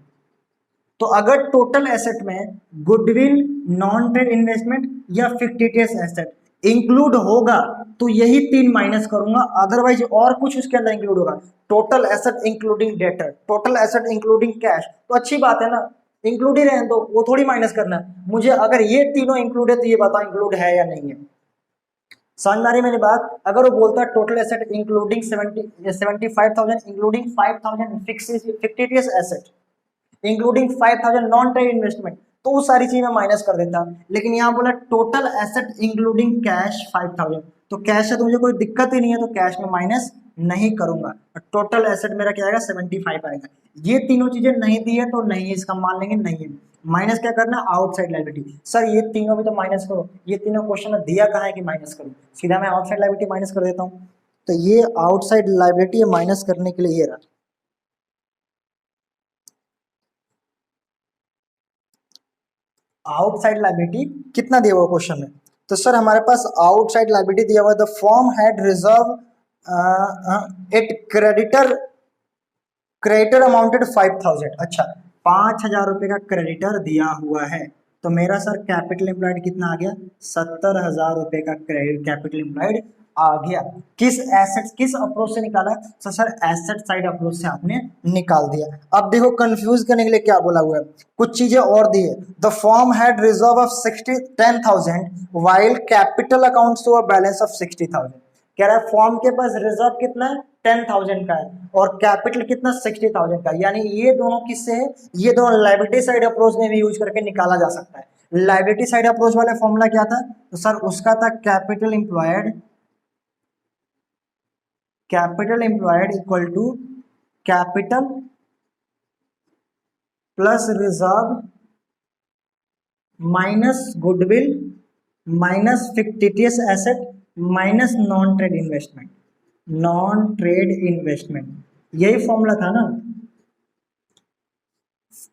तो अगर टोटल एसेट में गुडविल, नॉन ट्रेड इन्वेस्टमेंट या फिक्टिटियस एसेट इंक्लूड होगा तो यही 3 माइनस करूंगा, अदरवाइज और कुछ उसके अंदर इंक्लूड होगा। Total asset including debtor, total asset including cash, तो अच्छी बात है ना, इंक्लूड ही रहे, तो वो थोड़ी माइनस करना है मुझे। अगर ये तीनों इंक्लूड है तो ये बताओ इंक्लूड है या नहीं है, समझ में आ रही मेरी बात। अगर वो बोलता है total asset including 75,000 including 5,000 fictitious asset including 5,000 non trade investment, तो वो सारी चीज मैं माइनस कर देता। लेकिन यहाँ बोला टोटल एसेट इंक्लूडिंग कैश 5,000, तो कैश है तो मुझे कोई दिक्कत ही नहीं है, तो कैश में माइनस नहीं करूंगा, टोटल एसेट मेरा क्या आएगा 75 आएगा। ये तीनों चीजें नहीं दी है तो नहीं, इसका मान लेंगे नहीं है। माइनस क्या करना, आउटसाइड लायबिलिटी। सर ये तीनों भी तो माइनस करो, ये तीनों क्वेश्चन में दिया कहाँ है कि माइनस करो, सीधा मैं आउटसाइड लायबिलिटी माइनस कर देता हूँ। तो ये आउटसाइड लायबिलिटी माइनस करने के लिए ये रहा, आउटसाइड लायबिलिटी कितना दिया हुआ क्वेश्चन में। तो सर हमारे पास आउटसाइड लायबिलिटी दिया हुआ, the firm had reserve it creditor, creditor amounted 5000। अच्छा 5000 रुपए का क्रेडिटर दिया हुआ है, तो मेरा सर कैपिटल एम्प्लॉयड कितना आ गया, 70,000 रुपए का क्रेडिट कैपिटल एम्प्लॉयड आ गया। किस एसेट, किस अप्रोच से निकाला, तो सर एसेट साइड अप्रोच से आपने निकाल दिया। अब देखो कंफ्यूज करने के लिए क्या बोला हुआ है, कुछ चीजें और दी है। The firm had reserve of 10,000 while capital accounts to a balance of 60,000। कह रहा है फॉर्म के पास रिजर्व कितना है, 10,000 का है, और कैपिटल कितना, 60,000 का है। यानी ये दोनों किससे है, ये दोनों लायबिलिटी साइड अप्रोच में भी यूज करके निकाला जा सकता है। लायबिलिटी साइड अप्रोच वाला फॉर्मूला क्या था, तो सर उसका था capital employed, capital employed equal to capital plus reserve minus goodwill minus fictitious asset minus non trade investment, non trade investment, यही फॉर्मूला था ना।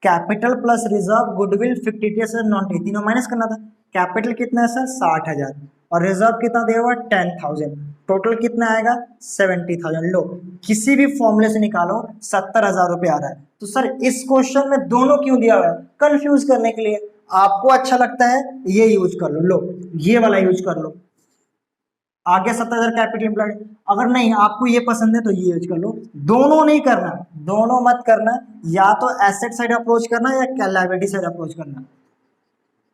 Capital plus reserve goodwill fictitious non trade, तीनों माइनस करना था। Capital कितना है sir 60,000 और reserve कितना दिया हुआ 10,000, टोटल कितना आएगा 70,000। लो किसी भी फॉर्मूले से निकालो 70,000 रुपये आ रहा है। तो सर इस क्वेश्चन में दोनों क्यों दिया हुआ है, कंफ्यूज करने के लिए। आपको अच्छा लगता है ये यूज कर लो, लो ये वाला यूज कर लो, आगे 70,000 कैपिटल एम्प्लॉयड। अगर नहीं आपको ये पसंद है तो ये यूज कर लो, दोनों नहीं करना, दोनों मत करना, या तो एसेट साइड अप्रोच करना या लायबिलिटी साइड अप्रोच करना।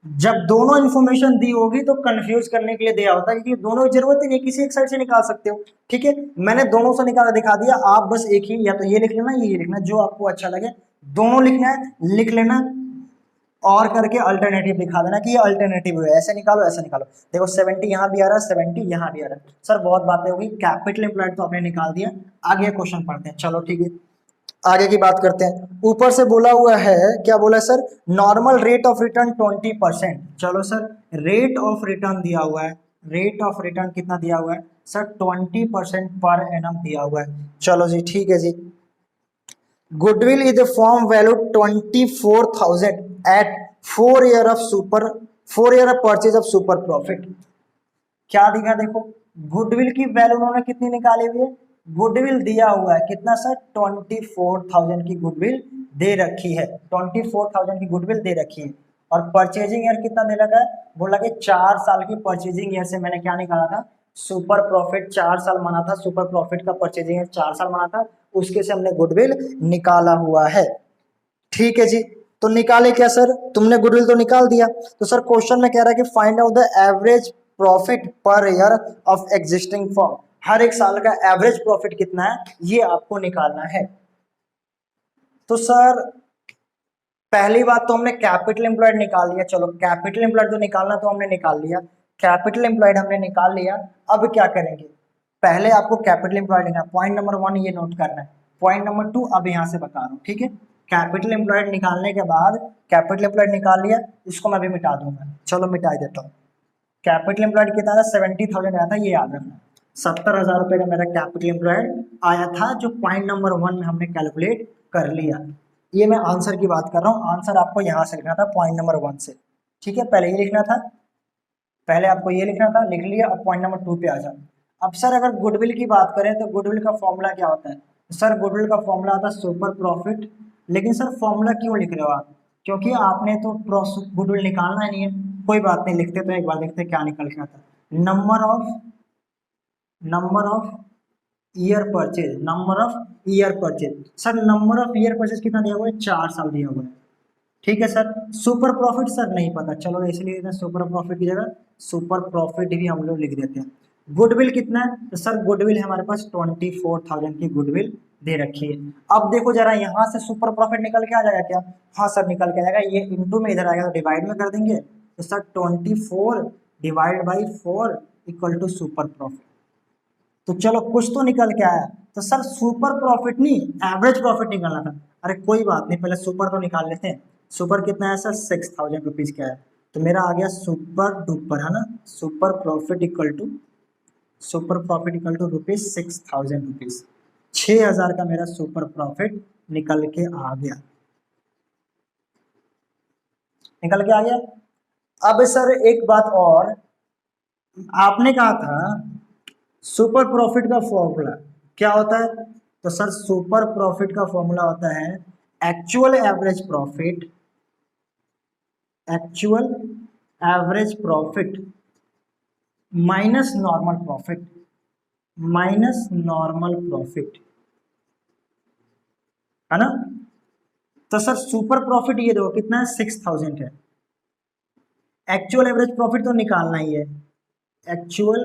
जब दोनों इन्फॉर्मेशन दी होगी तो कंफ्यूज करने के लिए दिया होता है, क्योंकि दोनों की जरूरत ही नहीं, किसी एक साइड से निकाल सकते हो। ठीक है, मैंने दोनों से निकाला दिखा दिया, आप बस एक ही, या तो ये लिख लेना ये लिखना, जो आपको अच्छा लगे दोनों लिखना है लिख लेना, और करके अल्टरनेटिव दिखा देना कि ये अल्टरनेटिव है, ऐसे निकालो ऐसे निकालो। देखो 70 यहाँ भी आ रहा है, 70 यहाँ भी आ रहा है। सर बहुत बातें होगी, कैपिटल एम्प्लॉयड तो आपने निकाल दिया, आगे क्वेश्चन पढ़ते हैं। चलो ठीक है, आगे की बात करते हैं। ऊपर से बोला हुआ है, क्या बोला है sir, normal rate of return 20%। चलो सर रेट ऑफ रिटर्न दिया हुआ है, रेट ऑफ रिटर्न कितना दिया हुआ है सर, 20% पर एनम दिया हुआ है। चलो जी ठीक है जी। Goodwill is the form value 24,000 at 4 year of super, 4 year of purchase of super profit. क्या दिखा देखो, गुडविल की वैल्यू उन्होंने कितनी निकाली हुई है, गुडविल दिया हुआ है कितना सर, 24,000 की गुडविल दे रखी है, 24,000 की गुडविल दे रखी है। और परचेजिंग ईयर कितना दे रखा है, बोला कि 4 साल की परचेजिंग ईयर से मैंने क्या निकाला था, सुपर प्रॉफिट 4 साल माना था, सुपर प्रॉफिट का परचेजिंग ईयर 4 साल माना था, उसके से हमने गुडविल निकाला हुआ है। ठीक है जी, तो निकाले क्या सर, तुमने गुडविल तो निकाल दिया। तो सर क्वेश्चन में कह रहा है कि find out the average profit per year of existing firm, हर एक साल का एवरेज प्रॉफिट कितना है ये आपको निकालना है। तो सर पहली बात तो हमने कैपिटल एम्प्लॉयड निकाल लिया, चलो कैपिटल एम्प्लॉयड तो निकालना तो हमने निकाल लिया, कैपिटल एम्प्लॉयड हमने निकाल लिया। अब क्या करेंगे, पहले आपको कैपिटल एम्प्लॉयड लेना, पॉइंट नंबर 1 ये नोट करना है, पॉइंट नंबर 2 अब यहाँ से बता रहा हूँ। ठीक है, कैपिटल एम्प्लॉयड निकालने के बाद, कैपिटल एम्प्लॉयड निकाल लिया, इसको मैं भी मिटा दूंगा, चलो मिटा देता हूँ। कैपिटल एम्प्लॉयड कितना था, 70,000 आया था, ये याद रखना, 70,000 रुपये का मेरा कैपिटल एम्प्लॉयड आया था, जो पॉइंट नंबर 1 में हमने कैलकुलेट कर लिया। ये मैं आंसर की बात कर रहा हूँ, आंसर आपको यहाँ से लिखना था पॉइंट नंबर 1 से। ठीक है, पहले ये लिखना था, पहले आपको ये लिखना था, लिख लिया, अब पॉइंट नंबर 2 पे आ जाओ। अब सर अगर गुडविल की बात करें तो गुडविल का फॉर्मूला क्या होता है, सर गुडविल का फॉर्मूला होता है सुपर प्रॉफिट। लेकिन सर फॉर्मूला क्यों लिख रहे हो आप, क्योंकि आपने तो गुडविल निकालना ही नहीं है, कोई बात नहीं, लिखते तो एक बार देखते क्या निकल के आता है। Number of year purchase, number of year purchase, sir number of year purchase कितना दिया हुआ है, 4 साल दिया हुआ है। ठीक है सर, सुपर प्रॉफिट सर नहीं पता, चलो इसलिए सुपर प्रॉफिट की जगह सुपर प्रॉफिट भी हम लोग लिख देते हैं। गुडविल कितना है, तो सर गुडविल हमारे पास 24,000 की गुडविल दे रखी है। अब देखो जरा यहाँ से सुपर प्रॉफिट निकल के आ जाएगा क्या, हाँ सर निकल के आ जाएगा, ये इंटू में इधर आएगा तो डिवाइड में कर देंगे, तो sir 24 divide by 4 equal to super profit. तो चलो कुछ तो निकल के आया, तो सर सुपर प्रॉफिट नहीं एवरेज प्रॉफिट निकालना था। अरे कोई बात नहीं, पहले सुपर तो निकाल लेते हैं, सुपर कितना है सर 6,000 रुपीज़ का है, तो मेरा आ गया सुपर डुपर, है ना, सुपर प्रॉफिट इक्वल टू ₹6,000, 6,000 का मेरा सुपर प्रॉफिट निकल के आ गया, अब सर एक बात और, आपने कहा था सुपर प्रॉफिट का फॉर्मूला क्या होता है, तो सर सुपर प्रॉफिट का फॉर्मूला होता है actual average profit minus normal profit, है ना। तो सर सुपर प्रॉफिट ये देखो कितना है 6,000 है, एक्चुअल एवरेज प्रॉफिट तो निकालना ही है, एक्चुअल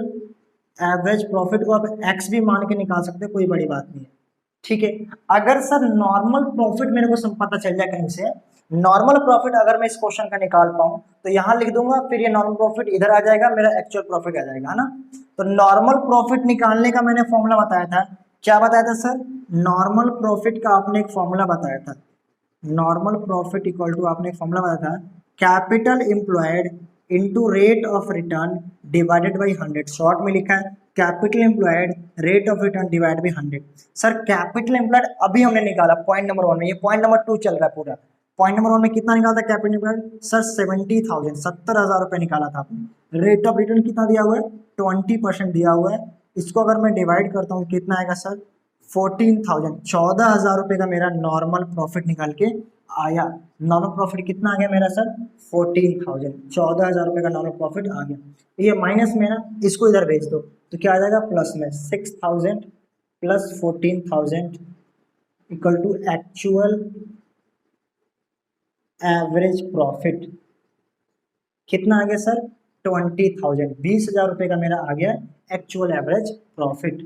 एवरेज प्रॉफिट को आप एक्स भी मान के निकाल सकते हैं, कोई बड़ी बात नहीं है, ठीक है। अगर सर नॉर्मल प्रॉफिट मेरे को पता चल जाए कहीं से, नॉर्मल प्रॉफिट अगर मैं इस क्वेश्चन का निकाल पाऊं तो यहां लिख दूंगा, फिर ये नॉर्मल प्रॉफिट इधर आ जाएगा, मेरा एक्चुअल प्रॉफिट आ जाएगा, है ना। तो नॉर्मल प्रॉफिट निकालने का मैंने फॉर्मूला बताया था, क्या बताया था सर, नॉर्मल प्रॉफिट का आपने एक फॉर्मूला बताया था, नॉर्मल प्रॉफिट इक्वल टू आपने एक फॉर्मूला बताया था capital employed into rate of return divided by 100, short में लिखा है capital employed rate of return divide by 100। Sir capital employed अभी हमने निकाला पॉइंट नंबर 1 में, ये पॉइंट नंबर 2 चल रहा है पूरा, पॉइंट नंबर 1 में कितना निकाला था कैपिटल एम्प्लॉयड सर 70,000, 70,000 रुपये निकाला था आपने, रेट ऑफ रिटर्न कितना दिया हुआ है 20% दिया हुआ है, इसको अगर मैं डिवाइड करता हूँ कितना आएगा सर 14,000, 14,000 रुपये का मेरा नॉर्मल प्रॉफिट निकाल के आया, नॉर्मल प्रॉफिट कितना आ गया मेरा सर 14,000, 14,000 रुपये का नॉर्मल प्रॉफिट आ गया, ये माइनस में ना, इसको इधर भेज दो तो क्या आ जाएगा प्लस में 6,000 plus 14,000 equal to actual average profit, कितना आ गया सर 20,000, 20,000 रुपये का मेरा आ गया एक्चुअल एवरेज प्रॉफिट।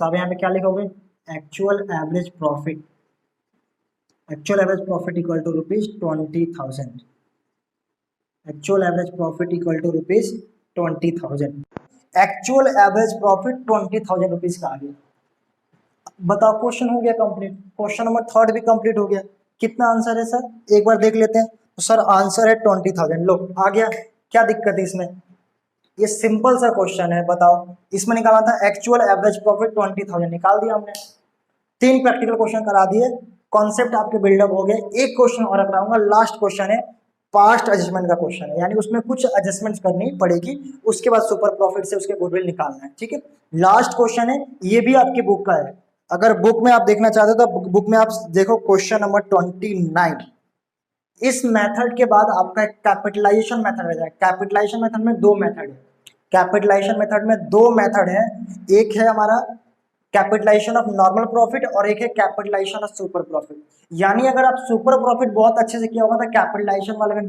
तो अब यहाँ पे क्या लिखोगे actual average profit equal to ₹20,000, actual average profit equal to ₹20,000, actual average profit 20,000 rupees का आ गया। बताओ क्वेश्चन हो गया कंप्लीट, क्वेश्चन नंबर 3 भी कंप्लीट हो गया। कितना आंसर है सर, एक बार देख लेते हैं। तो सर आंसर है 20,000, लो आ गया, क्या दिक्कत है इसमें, ये सिंपल सा क्वेश्चन है। बताओ इसमें निकालना था एक्चुअल एवरेज प्रॉफिट 20,000, निकाल दिया हमने, 3 प्रैक्टिकल क्वेश्चन करा दिए, कॉन्सेप्ट आपके बिल्डअप हो गए। एक क्वेश्चन और कराऊंगा, लास्ट क्वेश्चन है, पास्ट एडजस्टमेंट का क्वेश्चन है, यानी उसमें कुछ एडजस्टमेंट्स करनी पड़ेगी, उसके बाद सुपर प्रॉफिट से उसके गुडविल निकालना है, ठीक है। लास्ट क्वेश्चन है, ये भी आपकी बुक का है, अगर बुक में आप देखना चाहते हो तो बुक में आप देखो क्वेश्चन नंबर 29। इस मेथड के बाद आपका एक कैपिटलाइजेशन मेथड रह जाएगा। कैपिटलाइजेशन मेथड में 2 मेथड है, कैपिटलाइजेशन मेथड में 2 मेथड है, एक है हमारा कैपिटलाइजेशन ऑफ नॉर्मल प्रॉफिट और एक है कैपिटलाइजेशन ऑफ सुपर प्रॉफिट। यानी अगर आप सुपर प्रॉफिट बहुत अच्छे से किया होगा तो कैपिटलाइजेशन वाले में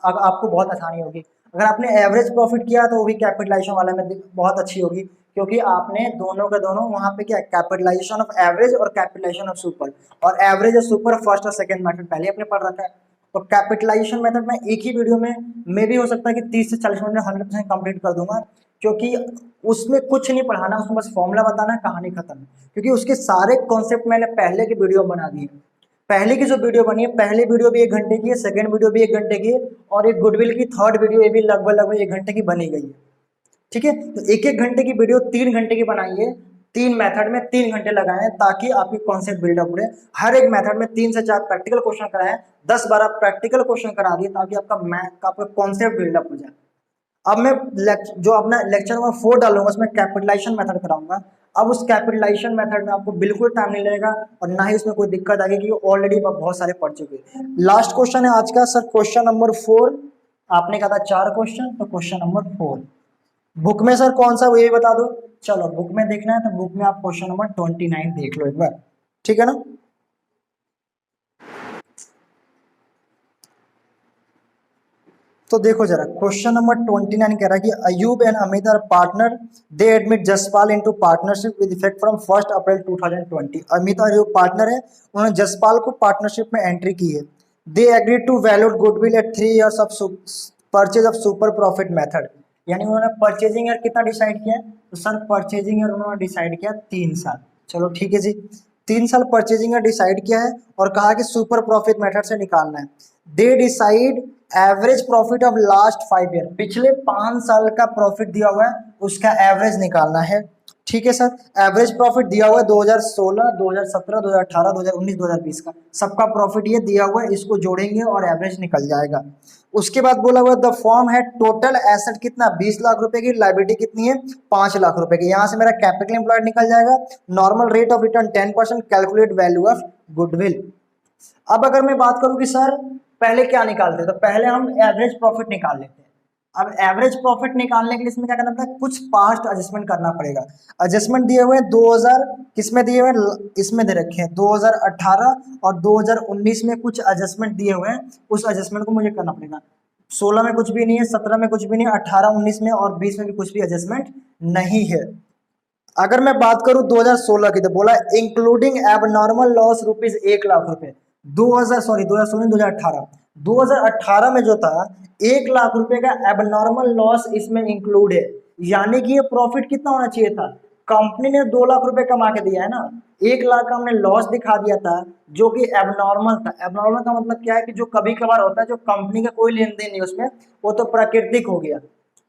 आपको बहुत आसानी होगी, अगर आपने एवरेज प्रॉफिट किया तो वो भी कैपिटलाइजेशन वाले में बहुत अच्छी होगी, क्योंकि आपने दोनों के दोनों वहां पे क्या कैपिटलाइजेशन ऑफ एवरेज और कैपिटलाइजेशन ऑफ सुपर, और एवरेज और सुपर फर्स्ट और सेकंड मेथड पहले आपने पढ़ रखा है। तो कैपिटलाइजेशन मेथड में एक ही वीडियो में मे भी हो सकता है कि 30 से 40 मिनट में 100% कंप्लीट कर दूंगा, क्योंकि उसमें कुछ नहीं पढ़ाना, उसमें बस फॉर्मूला बताना, कहानी खत्म, क्योंकि उसके सारे कॉन्सेप्ट मैंने पहले की वीडियो बना दिए। पहले की जो वीडियो बनी है, पहली वीडियो भी 1 घंटे की है, सेकंड वीडियो भी 1 घंटे की है, और एक गुडविल की 3rd वीडियो ये भी लगभग 1 घंटे की बनी गई है, ठीक है। तो 1-1 घंटे की वीडियो 3 घंटे की बनाई है, 3 मेथड में 3 घंटे लगाए हैं, ताकि आपकी कॉन्सेप्ट बिल्डअप हो। हर एक मेथड में 3 से 4 प्रैक्टिकल क्वेश्चन कराए, 10-12 प्रैक्टिकल क्वेश्चन करा दिए, ताकि आपका कॉन्सेप्ट बिल्डअप हो जाए। अब मैं जो अपना लेक्चर नंबर 4 डालूंगा उसमें कैपिटलाइजेशन मेथड कराऊंगा। अब उस कैपिटलाइजेशन मेथड में आपको बिल्कुल टाइम नहीं लगेगा और ना ही उसमें कोई दिक्कत आएगी, क्योंकि ऑलरेडी बहुत सारे पढ़ चुके हैं। लास्ट क्वेश्चन है आज का सर, क्वेश्चन नंबर 4, आपने कहा था 4 क्वेश्चन, तो क्वेश्चन नंबर 4 बुक में सर कौन सा वो ये बता दो। चलो बुक में देखना है तो बुक में आप क्वेश्चन नंबर 29 देख लो एक बार, ठीक है ना। तो देखो जरा क्वेश्चन नंबर 29 कह रहा है कि Ayub and Amit are partner, they admit Jaspal into partnership with effect from 1 April 2020। Amit और अयूब पार्टनर है, उन्होंने जसपाल को पार्टनरशिप में एंट्री की है। They agreed to valued goodwill at 3 years of purchase of super profit method, यानी उन्होंने परचेजिंग ईयर कितना डिसाइड किया, तो सर परचेजिंग ईयर उन्होंने डिसाइड किया 3 साल। चलो ठीक है जी, 3 साल परचेजिंग का डिसाइड किया है और कहा कि सुपर प्रॉफिट मेथड से निकालना है। They decide average profit of last 5 year, पिछले 5 साल का प्रॉफिट दिया हुआ है उसका एवरेज निकालना है। ठीक है सर, एवरेज प्रॉफिट दिया हुआ है 2016, 2017, 2018, 2019, 2020 का सबका प्रॉफिट ये दिया हुआ है, इसको जोड़ेंगे और एवरेज निकल जाएगा। उसके बाद बोला हुआ द फॉर्म है टोटल एसेट कितना 20 लाख रुपए की, लाइबिलिटी कितनी है 5 लाख रुपए की। यहाँ से मेरा कैपिटल एम्प्लॉयड निकल जाएगा, normal rate of return 10%, calculate value of goodwill. अब अगर मैं बात करूं कि सर पहले क्या निकालते, तो पहले हम एवरेज प्रॉफिट निकाल लेते हैं। अब एवरेज प्रॉफिट निकालने के लिए इसमें क्या करना पड़ेगा, कुछ पास्ट एडजस्टमेंट करना पड़ेगा। एडजस्टमेंट दिए हुए हैं 2000, किसमें दिए हुए हैं, इसमें दे रखे हैं 2018 और 2019 में कुछ एडजस्टमेंट दिए हुए हैं, उस एडजस्टमेंट को मुझे करना पड़ेगा। 16 में कुछ भी नहीं है, 17 में कुछ भी नहीं है, 18, 19 में और 20 में भी कुछ भी एडजस्टमेंट नहीं है। अगर मैं बात करूं 2016 की, तो बोला including abnormal loss rupees 1 lakh रुपए। 2018 में जो था 1 लाख रुपए का एबनॉर्मल लॉस इसमें इंक्लूड है, यानी कि ये प्रॉफिट कितना होना चाहिए था, कंपनी ने 2 लाख रुपए कमा के दिया है ना, 1 लाख का हमने लॉस दिखा दिया था जो कि एबनॉर्मल था। एबनॉर्मल का मतलब क्या है कि जो कभी कभार होता है, जो कंपनी का कोई लेन देन नहीं उसमें, वो तो प्राकृतिक हो गया।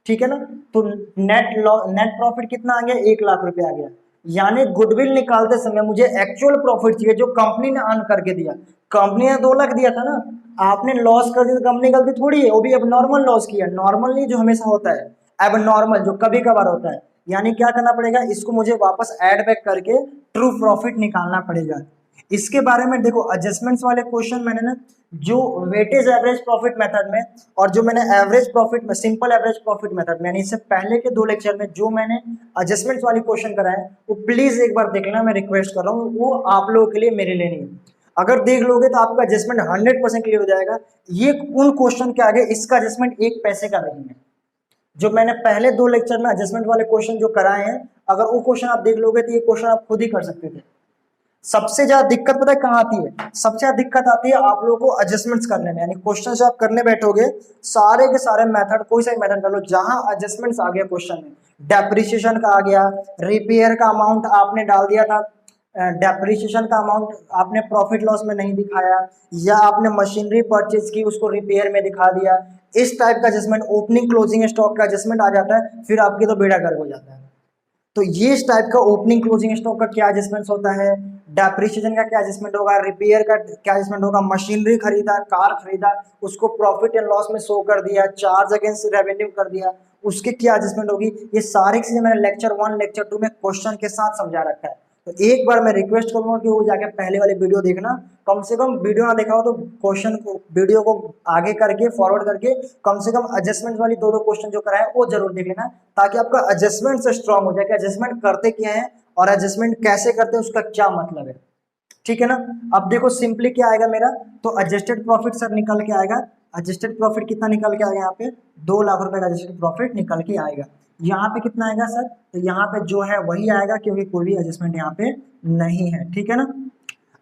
ठीक है ना, तो नेट प्रॉफिट कितना आ गया, 1 लाख रुपए आ गया। यानी गुडविल निकालते समय मुझे एक्चुअल प्रॉफिट चाहिए जो कंपनी ने अर्न करके दिया। कंपनी ने 2 लाख दिया था ना, आपने लॉस कर दिया तो कंपनी गलती थोड़ी है, वो भी अब नॉर्मल लॉस किया, नॉर्मल नहीं जो हमेशा होता है, अब नॉर्मल जो कभी कभार होता है। यानी क्या करना पड़ेगा, इसको मुझे वापस ऐड बैक करके ट्रू प्रॉफिट निकालना पड़ेगा। इसके बारे में देखो, एडजस्टमेंट्स वाले क्वेश्चन मैंने ना जो वेटेज एवरेज प्रॉफिट मेथड में और जो मैंने एवरेज प्रॉफिट में सिंपल एवरेज प्रॉफिट मेथड में, यानी इससे पहले के 2 लेक्चर में जो मैंने एडजस्टमेंट्स वाली क्वेश्चन कराए, वो प्लीज एक बार देख लेना, मैं रिक्वेस्ट कर रहा हूँ, वो आप लोगों के लिए मेरे लिए नहीं। अगर देख लोगे तो आपका एडजस्टमेंट 100% क्लियर हो जाएगा। ये उन क्वेश्चन के आगे इसका एडजस्टमेंट 1 पैसे का नहीं है। जो मैंने पहले 2 लेक्चर में एडजस्टमेंट वाले क्वेश्चन जो कराए हैं, अगर वो क्वेश्चन आप देख लोगे तो ये क्वेश्चन आप खुद ही कर सकते थे। सबसे ज्यादा दिक्कत पता है कहाँ आती है, सबसे ज्यादा दिक्कत आती है आप लोगों को एडजस्टमेंट्स करने में। यानी क्वेश्चन जो आप करने बैठोगे, सारे के सारे मेथड, कोई सा मेथड कर लो, जहां एडजस्टमेंट्स आ गया क्वेश्चन में, डेप्रिसिएशन का आ गया, रिपेयर का अमाउंट आपने डाल दिया था, डेप्रिसिएशन का अमाउंट आपने प्रॉफिट लॉस में नहीं दिखाया, या आपने मशीनरी परचेज की उसको रिपेयर में दिखा दिया, इस टाइप का एडजस्टमेंट, ओपनिंग क्लोजिंग स्टॉक का एडजस्टमेंट आ जाता है, फिर आपकी तो बेड़ा गर्क हो जाता है। तो ये इस टाइप का ओपनिंग क्लोजिंग स्टॉक का क्या एडजस्टमेंट होता है, डेप्रिसिएशन का क्या एडजस्टमेंट होगा, रिपेयर का क्या एडजस्टमेंट होगा, मशीनरी खरीदा, कार खरीदा, उसको प्रॉफिट एंड लॉस में शो कर दिया, चार्ज अगेंस्ट रेवेन्यू कर दिया, उसकी क्या एडजस्टमेंट होगी। ये सारी चीजें मैंने लेक्चर 1 लेक्चर 2 में क्वेश्चन के साथ समझा रखा है। तो एक बार मैं रिक्वेस्ट करूंगा कि वो जाके पहले वाली वीडियो देखना, कम से कम वीडियो ना देखा हो तो क्वेश्चन को, वीडियो को आगे करके फॉरवर्ड करके कम से कम एडजस्टमेंट वाली 2 क्वेश्चन जो कराए वो जरूर देख लेना, ताकि आपका एडजस्टमेंट से स्ट्रांग हो जाए कि एडजस्टमेंट करते क्या है और एडजस्टमेंट कैसे करते हैं, उसका क्या मतलब है। ठीक है ना। अब देखो सिंपली क्या आएगा मेरा, तो एडजस्टेड प्रॉफिट सर निकल के आएगा। एडजस्टेड प्रॉफिट कितना निकल के आएगा, यहाँ पे 2 लाख रुपए का एडजस्टेड प्रॉफिट निकल के आएगा। यहाँ पे कितना आएगा सर, तो यहाँ पे जो है वही आएगा, क्योंकि कोई भी एडजस्टमेंट यहाँ पे नहीं है। ठीक है ना।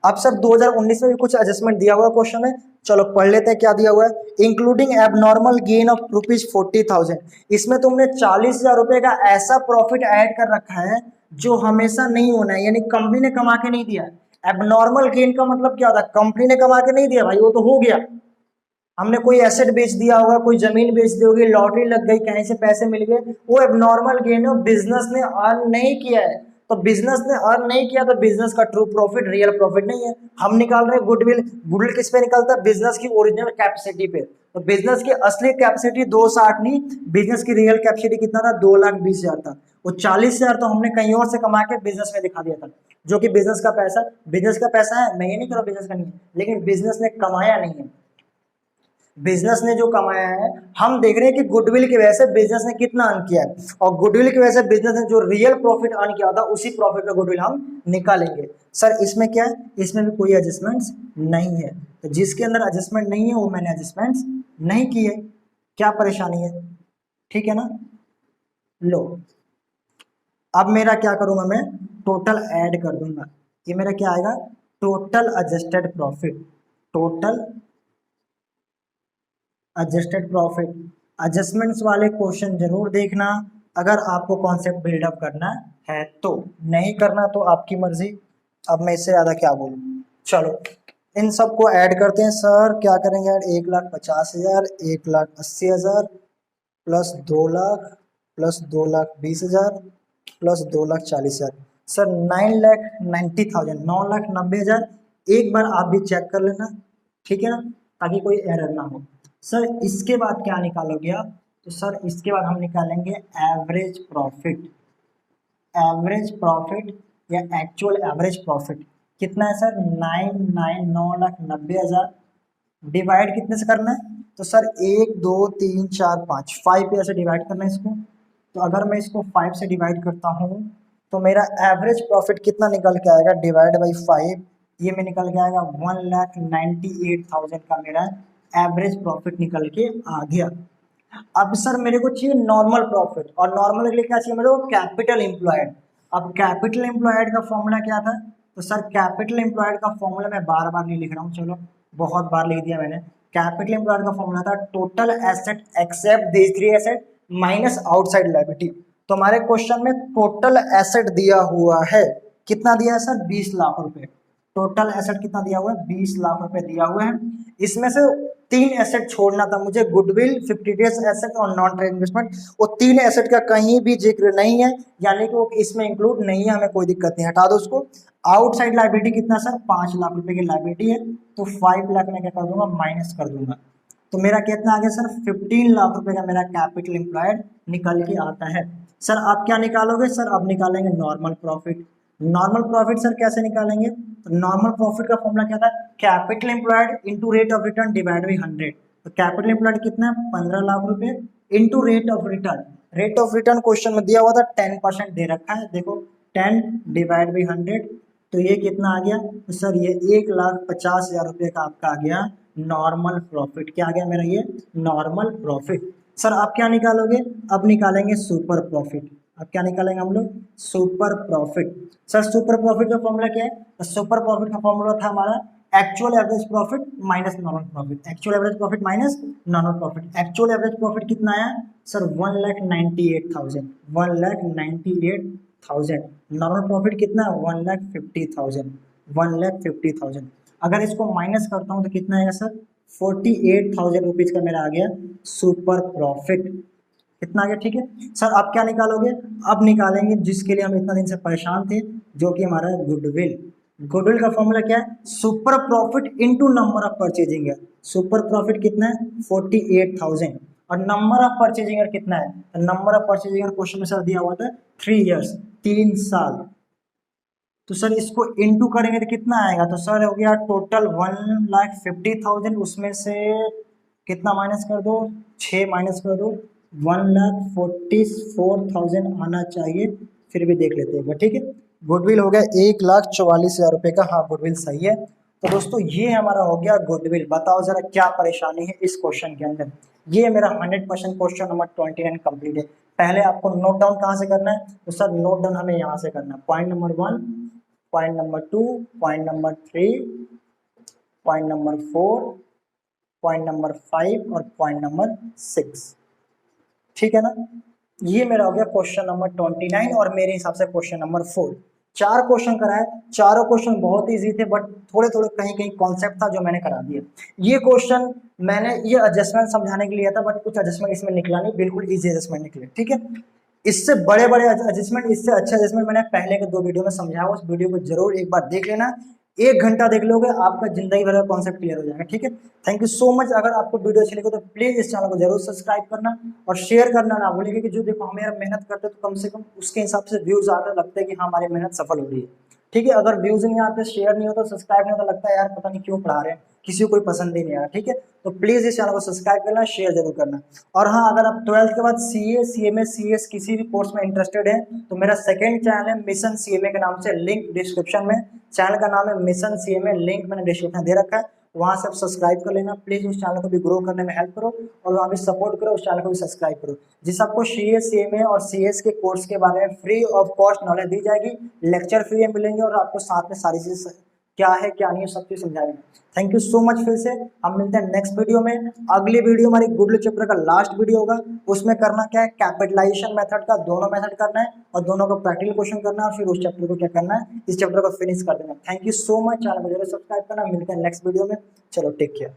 अब सर 2019 में भी कुछ एडजस्टमेंट दिया हुआ क्वेश्चन है, चलो पढ़ लेते हैं क्या दिया हुआ है। इंक्लूडिंग एबनॉर्मल गेन ऑफ ₹40,000, इसमें तुमने 40,000 रुपए का ऐसा प्रॉफिट ऐड कर रखा है जो हमेशा नहीं होना है, यानी कंपनी ने कमा के नहीं दिया। एबनॉर्मल गेन का मतलब क्या होता है, कंपनी ने कमा के नहीं दिया भाई, वो तो हो गया, हमने कोई एसेट बेच दिया होगा, कोई जमीन बेच दी होगी, लॉटरी लग गई, कहीं से पैसे मिल गए, वो एबनॉर्मल गेन है, बिजनेस ने अर्न नहीं किया है। तो बिजनेस ने अर्न नहीं किया तो बिजनेस का ट्रू प्रॉफिट रियल प्रॉफिट नहीं है। हम निकाल रहे हैं गुडविल। गुडविल किस पे निकलता है, बिजनेस की ओरिजिनल कैपेसिटी पे। तो बिजनेस की असली कैपेसिटी 260 नहीं, बिजनेस की रियल कैपेसिटी कितना था, 2,20,000 था। वो 40,000 तो हमने कहीं और से कमा के बिजनेस में दिखा दिया था, जो कि बिजनेस का पैसा है। मैं ये नहीं कह रहा बिजनेस का नहीं है, लेकिन बिजनेस ने कमाया नहीं है। बिजनेस ने जो कमाया है, हम देख रहे हैं कि गुडविल की वजह से बिजनेस ने कितना अर्न किया है, और गुडविल की वजह से बिजनेस ने जो रियल प्रॉफिट अर्न किया था, उसी प्रॉफिट पे गुडविल हम निकालेंगे। सर इसमें क्या है, इसमें भी कोई एडजस्टमेंट्स नहीं है, तो जिसके अंदर एडजस्टमेंट नहीं है वो मैंने एडजस्टमेंट्स नहीं किए। क्या परेशानी है, ठीक है ना। लो अब मेरा क्या करूंगा, मैं टोटल ऐड कर दूंगा। ये मेरा क्या आएगा, total adjusted profit, total adjusted profit. Adjustments वाले क्वेश्चन जरूर देखना अगर आपको कॉन्सेप्ट बिल्डअप करना है, तो नहीं करना तो आपकी मर्जी। अब मैं इससे ज्यादा क्या बोलूँ। चलो इन सबको ऐड करते हैं सर, क्या करेंगे add, 1,50,000, 1,80,000 plus 2 lakh plus 2,20,000 plus 2,40,000, sir 9,90,000, 9,90,000। एक बार आप भी चेक कर लेना, ठीक है ना, ताकि कोई एरर ना हो। सर इसके बाद क्या निकालोगे आप, तो सर इसके बाद हम निकालेंगे एवरेज प्रॉफिट। एवरेज प्रॉफिट या एक्चुअल एवरेज प्रॉफिट कितना है सर, 9,90,000 डिवाइड कितने से करना है, तो सर 1, 2, 3, 4, 5, 5 पे ऐसे डिवाइड करना है इसको। तो अगर मैं इसको 5 से डिवाइड करता हूँ तो मेरा एवरेज प्रॉफिट कितना निकल के आएगा, डिवाइड बाई 5, ये में निकल के आएगा 1,98,000 का मेरा एवरेज प्रॉफिट निकल के आ गया। अब सर मेरे को चाहिए नॉर्मल प्रॉफिट, और नॉर्मल के लिए क्या चाहिए मेरे को, कैपिटल एम्प्लॉयड। अब कैपिटल एम्प्लॉयड का फॉर्मूला क्या था, तो सर कैपिटल एम्प्लॉयड का फॉर्मूला मैं बार बार नहीं लिख रहा हूँ, चलो बहुत बार लिख दिया मैंने। कैपिटल एम्प्लॉयड का फॉर्मूला था total asset except these three asset minus outside liability. तो हमारे क्वेश्चन में टोटल एसेट दिया हुआ है, कितना दिया है सर, 20 लाख रुपए। टोटल एसेट कितना दिया हुआ है, 20 लाख रुपए दिया हुआ है। इसमें से 3 एसेट छोड़ना था मुझे, गुडविल, 50 डेज एसेट और नॉन ट्रेड इन्वेस्टमेंट। वो 3 एसेट का कहीं भी जिक्र नहीं है, यानी कि वो इसमें इंक्लूड नहीं है, हमें कोई दिक्कत नहीं, हटा दो उसको। आउटसाइड लाइबिलिटी कितना सर, 5 लाख रुपए की लाइबिलिटी है, तो 5 लाख में क्या कर दूंगा, माइनस कर दूंगा। तो मेरा कितना आ गया सर, 15 लाख रुपए का मेरा कैपिटल एम्प्लॉयड निकल के आता है। सर आप क्या निकालोगे, सर आप निकालेंगे normal profit. Normal profit sir कैसे निकालेंगे, तो नॉर्मल प्रॉफिट का फॉर्मूला क्या था, capital employed into rate of return divide by 100। तो कैपिटल एम्प्लॉयड कितना है, 15 लाख रुपए into rate of return. Rate of return question में दिया हुआ था 10% दे रखा है, देखो 10 डिवाइड बाई 100, तो ये कितना आ गया, तो सर ये 1,50,000 रुपये का आपका आ गया नॉर्मल प्रॉफिट। क्या आ गया मेरा, ये नॉर्मल प्रॉफिट। सर आप क्या निकालोगे, अब निकालेंगे सुपर प्रॉफिट। अब क्या निकालेंगे हम लोग, super profit. Sir super profit का फॉर्मूला क्या है, तो सुपर प्रॉफिट का फॉर्मूला था हमारा actual average profit minus normal profit. Actual average profit minus normal profit. Actual average profit कितना आया सर, 1,98,000, 1,98,000। नॉर्मल प्रॉफिट कितना है, 1,50,000, 1,50,000। अगर इसको माइनस करता हूँ तो कितना आएगा सर, 48,000 रुपीज का मेरा आ गया सुपर प्रॉफिट। कितना आ गया, ठीक है। सर आप क्या निकालोगे, अब निकालेंगे जिसके लिए हम इतना दिन से परेशान थे, जो कि हमारा गुडविल। गुडविल का फॉर्मूला क्या है, super profit into number of purchasing है। सुपर प्रॉफिट कितना है, 48,000, और नंबर ऑफ परचेजिंग कितना है, नंबर ऑफ परचेजिंग क्वेश्चन में सर दिया हुआ था 3 ईयर्स, 3 साल। तो सर इसको इनटू करेंगे तो कितना आएगा, तो सर हो गया टोटल 1,50,000, उसमें से कितना माइनस कर दो, 6 माइनस कर दो, 1,44,000 आना चाहिए, फिर भी देख लेते हैं, ठीक है। गुडविल हो गया 1,44,000 रुपये का, हाँ गुडविल सही है। तो दोस्तों ये हमारा हो गया गुडविल। बताओ जरा क्या परेशानी है इस क्वेश्चन के अंदर। ये मेरा 100% क्वेश्चन नंबर 29 कंप्लीट है। पहले आपको नोट डाउन कहाँ से करना है, तो सर नोट डाउन हमें यहाँ से करना है, point number 1, point number 2, point number 3, point number 4, point number 5 और पॉइंट नंबर 6, ठीक है ना। ये मेरा हो गया क्वेश्चन नंबर 29, और मेरे हिसाब से क्वेश्चन नंबर 4। 4 क्वेश्चन कराए, चारों क्वेश्चन बहुत इजी थे, बट थोड़े थोड़े कहीं कहीं कॉन्सेप्ट था जो मैंने करा दिया। ये क्वेश्चन मैंने ये एडजस्टमेंट समझाने के लिए लिया था, बट कुछ एडजस्टमेंट इसमें निकला नहीं, बिल्कुल इजी एडजस्टमेंट निकले, ठीक है। इससे बड़े बड़े एडजस्टमेंट, इससे अच्छे एडजस्टमेंट मैंने पहले के 2 वीडियो में समझाया, उस वीडियो को जरूर एक बार देख लेना। 1 घंटा देख लोगे, आपका जिंदगी भर का कॉन्सेप्ट क्लियर हो जाएगा, ठीक है। Thank you so much. अगर आपको वीडियो अच्छी लगे तो प्लीज इस चैनल को जरूर सब्सक्राइब करना और शेयर करना ना भूलिए, क्योंकि जो देखो हम यार मेहनत करते हैं तो कम से कम उसके हिसाब से व्यूज आते, लगता है कि हाँ हमारी मेहनत सफल हो रही है, ठीक है। अगर व्यूज नहीं आते, शेयर नहीं होता, सब्सक्राइब नहीं होता, लगता है यार पता नहीं क्यों पढ़ा रहे हैं, किसी को कोई पसंद ही नहीं आ रहा, ठीक है। तो प्लीज इस चैनल को सब्सक्राइब करना, शेयर जरूर करना। और हाँ, अगर आप 12th के बाद सीए, सीएमए, सीएस किसी भी कोर्स में इंटरेस्टेड है, तो मेरा सेकंड चैनल है मिशन सीएमए के नाम से, लिंक डिस्क्रिप्शन में। चैनल का नाम है मिशन सीएमए, लिंक मैंने डिस्क्रिप्शन दे रखा है, वहां से आप सब्सक्राइब कर लेना। प्लीज उस चैनल को भी ग्रो करने में हेल्प करो, और वहाँ भी सपोर्ट करो, उस चैनल को भी सब्सक्राइब करो, जिससे आपको सीए, सीएमए और सीएस के कोर्स के बारे में फ्री ऑफ कॉस्ट नॉलेज दी जाएगी। लेक्चर फ्री में मिलेंगे, और आपको साथ में सारी चीजें क्या है क्या नहीं है सब चीज समझाएंगे। Thank you so much. फिर से हम मिलते हैं नेक्स्ट वीडियो में। अगली वीडियो हमारी गुड लक चैप्टर का लास्ट वीडियो होगा। उसमें करना क्या है, कैपिटलाइजेशन मेथड का दोनों मेथड करना है और दोनों का प्रैक्टिकल क्वेश्चन करना है और फिर उस चैप्टर को क्या करना है, इस चैप्टर को फिनिश कर देना। Thank you so much. Channel को जरूर सब्सक्राइब करना। मिलते हैं नेक्स्ट वीडियो में। चलो टेक केयर।